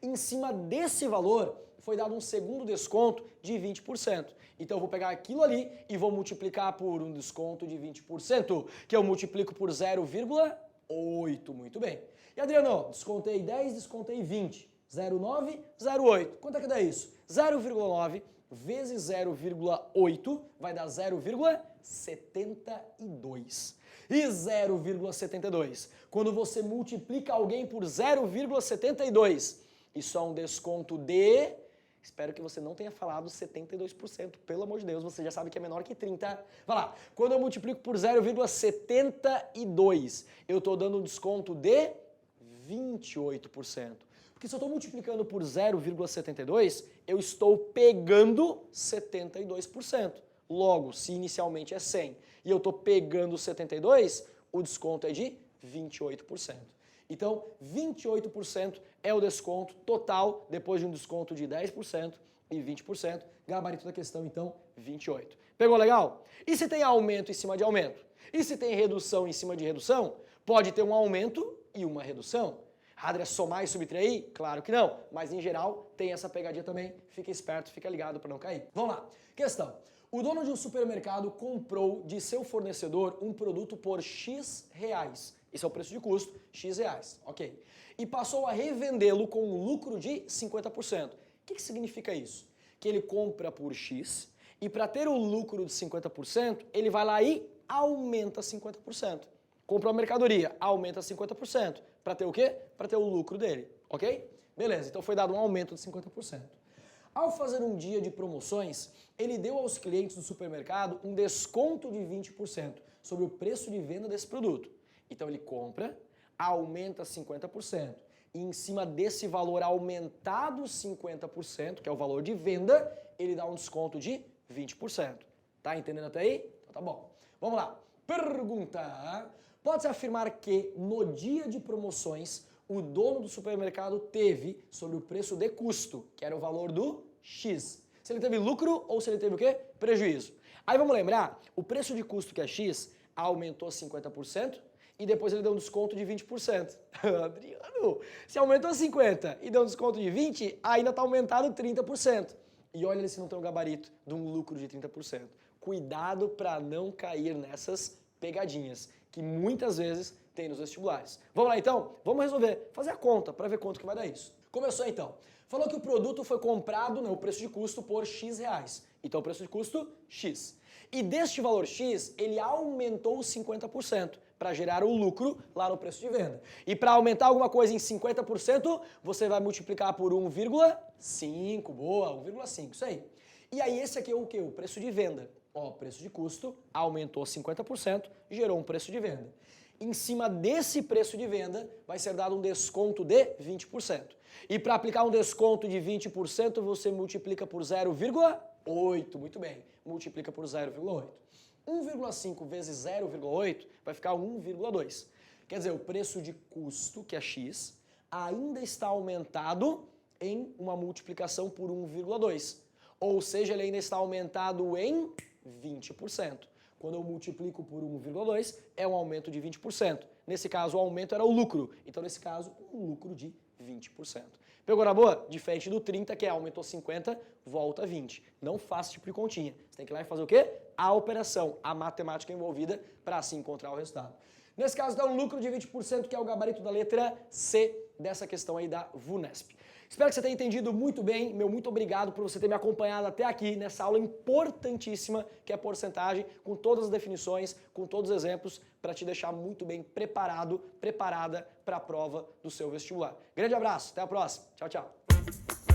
Em cima desse valor, foi dado um segundo desconto de 20%. Então eu vou pegar aquilo ali e vou multiplicar por um desconto de 20%, que eu multiplico por 0,9. 8, muito bem. E Adriano, descontei 10, descontei 20. 0,9, 0,8. Quanto é que dá isso? 0,9 vezes 0,8 vai dar 0,72. E 0,72, quando você multiplica alguém por 0,72, isso é um desconto de... Espero que você não tenha falado 72%, pelo amor de Deus, você já sabe que é menor que 30. Vai lá, quando eu multiplico por 0,72, eu estou dando um desconto de 28%. Porque se eu estou multiplicando por 0,72, eu estou pegando 72%. Logo, se inicialmente é 100 e eu estou pegando 72, o desconto é de 28%. Então, 28% é o desconto total, depois de um desconto de 10% e 20%. Gabarito da questão, então, 28. Pegou legal? E se tem aumento em cima de aumento? E se tem redução em cima de redução? Pode ter um aumento e uma redução. Adri, é somar e subtrair? Claro que não, mas em geral tem essa pegadinha também. Fica esperto, fica ligado para não cair. Vamos lá. Questão. O dono de um supermercado comprou de seu fornecedor um produto por X reais. Esse é o preço de custo, X reais, ok. E passou a revendê-lo com um lucro de 50%. O que significa isso? Que ele compra por X e para ter o lucro de 50%, ele vai lá e aumenta 50%. Comprou a mercadoria, aumenta 50%. Para ter o quê? Para ter o lucro dele, ok? Beleza, então foi dado um aumento de 50%. Ao fazer um dia de promoções, ele deu aos clientes do supermercado um desconto de 20% sobre o preço de venda desse produto. Então ele compra, aumenta 50%. E em cima desse valor aumentado 50%, que é o valor de venda, ele dá um desconto de 20%. Tá entendendo até aí? Então tá bom. Vamos lá. Pergunta. Pode-se afirmar que no dia de promoções, o dono do supermercado teve sobre o preço de custo, que era o valor do X. Se ele teve lucro ou se ele teve o quê? Prejuízo. Aí vamos lembrar, o preço de custo, que é X, aumentou 50% e depois ele deu um desconto de 20%. Adriano, se aumentou 50% e deu um desconto de 20%, ainda está aumentado 30%. E olha se não tem um gabarito de um lucro de 30%. Cuidado para não cair nessas pegadinhas, que muitas vezes tem nos vestibulares. Vamos lá então? Vamos resolver, fazer a conta para ver quanto que vai dar isso. Começou então. Falou que o produto foi comprado, o preço de custo, por X reais. Então o preço de custo, X. E deste valor X, ele aumentou 50% para gerar o lucro lá no preço de venda. E para aumentar alguma coisa em 50%, você vai multiplicar por 1,5. Boa, 1,5, isso aí. E aí esse aqui é o quê? O preço de venda. Ó, preço de custo aumentou 50%, gerou um preço de venda. Em cima desse preço de venda, vai ser dado um desconto de 20%. E para aplicar um desconto de 20%, você multiplica por 0,8. Muito bem, multiplica por 0,8. 1,5 vezes 0,8 vai ficar 1,2. Quer dizer, o preço de custo, que é X, ainda está aumentado em uma multiplicação por 1,2. Ou seja, ele ainda está aumentado em 20%. Quando eu multiplico por 1,2, é um aumento de 20%. Nesse caso, o aumento era o lucro. Então, nesse caso, um lucro de 20%. Pegou na boa? Diferente do 30, que aumentou 50, volta 20. Não faça tipo de continha. Você tem que ir lá e fazer o quê? A operação, a matemática envolvida, para assim encontrar o resultado. Nesse caso, dá um lucro de 20%, que é o gabarito da letra C dessa questão aí da VUNESP. Espero que você tenha entendido muito bem. Meu muito obrigado por você ter me acompanhado até aqui nessa aula importantíssima, que é porcentagem, com todas as definições, com todos os exemplos, para te deixar muito bem preparado, preparada para a prova do seu vestibular. Grande abraço, até a próxima. Tchau, tchau.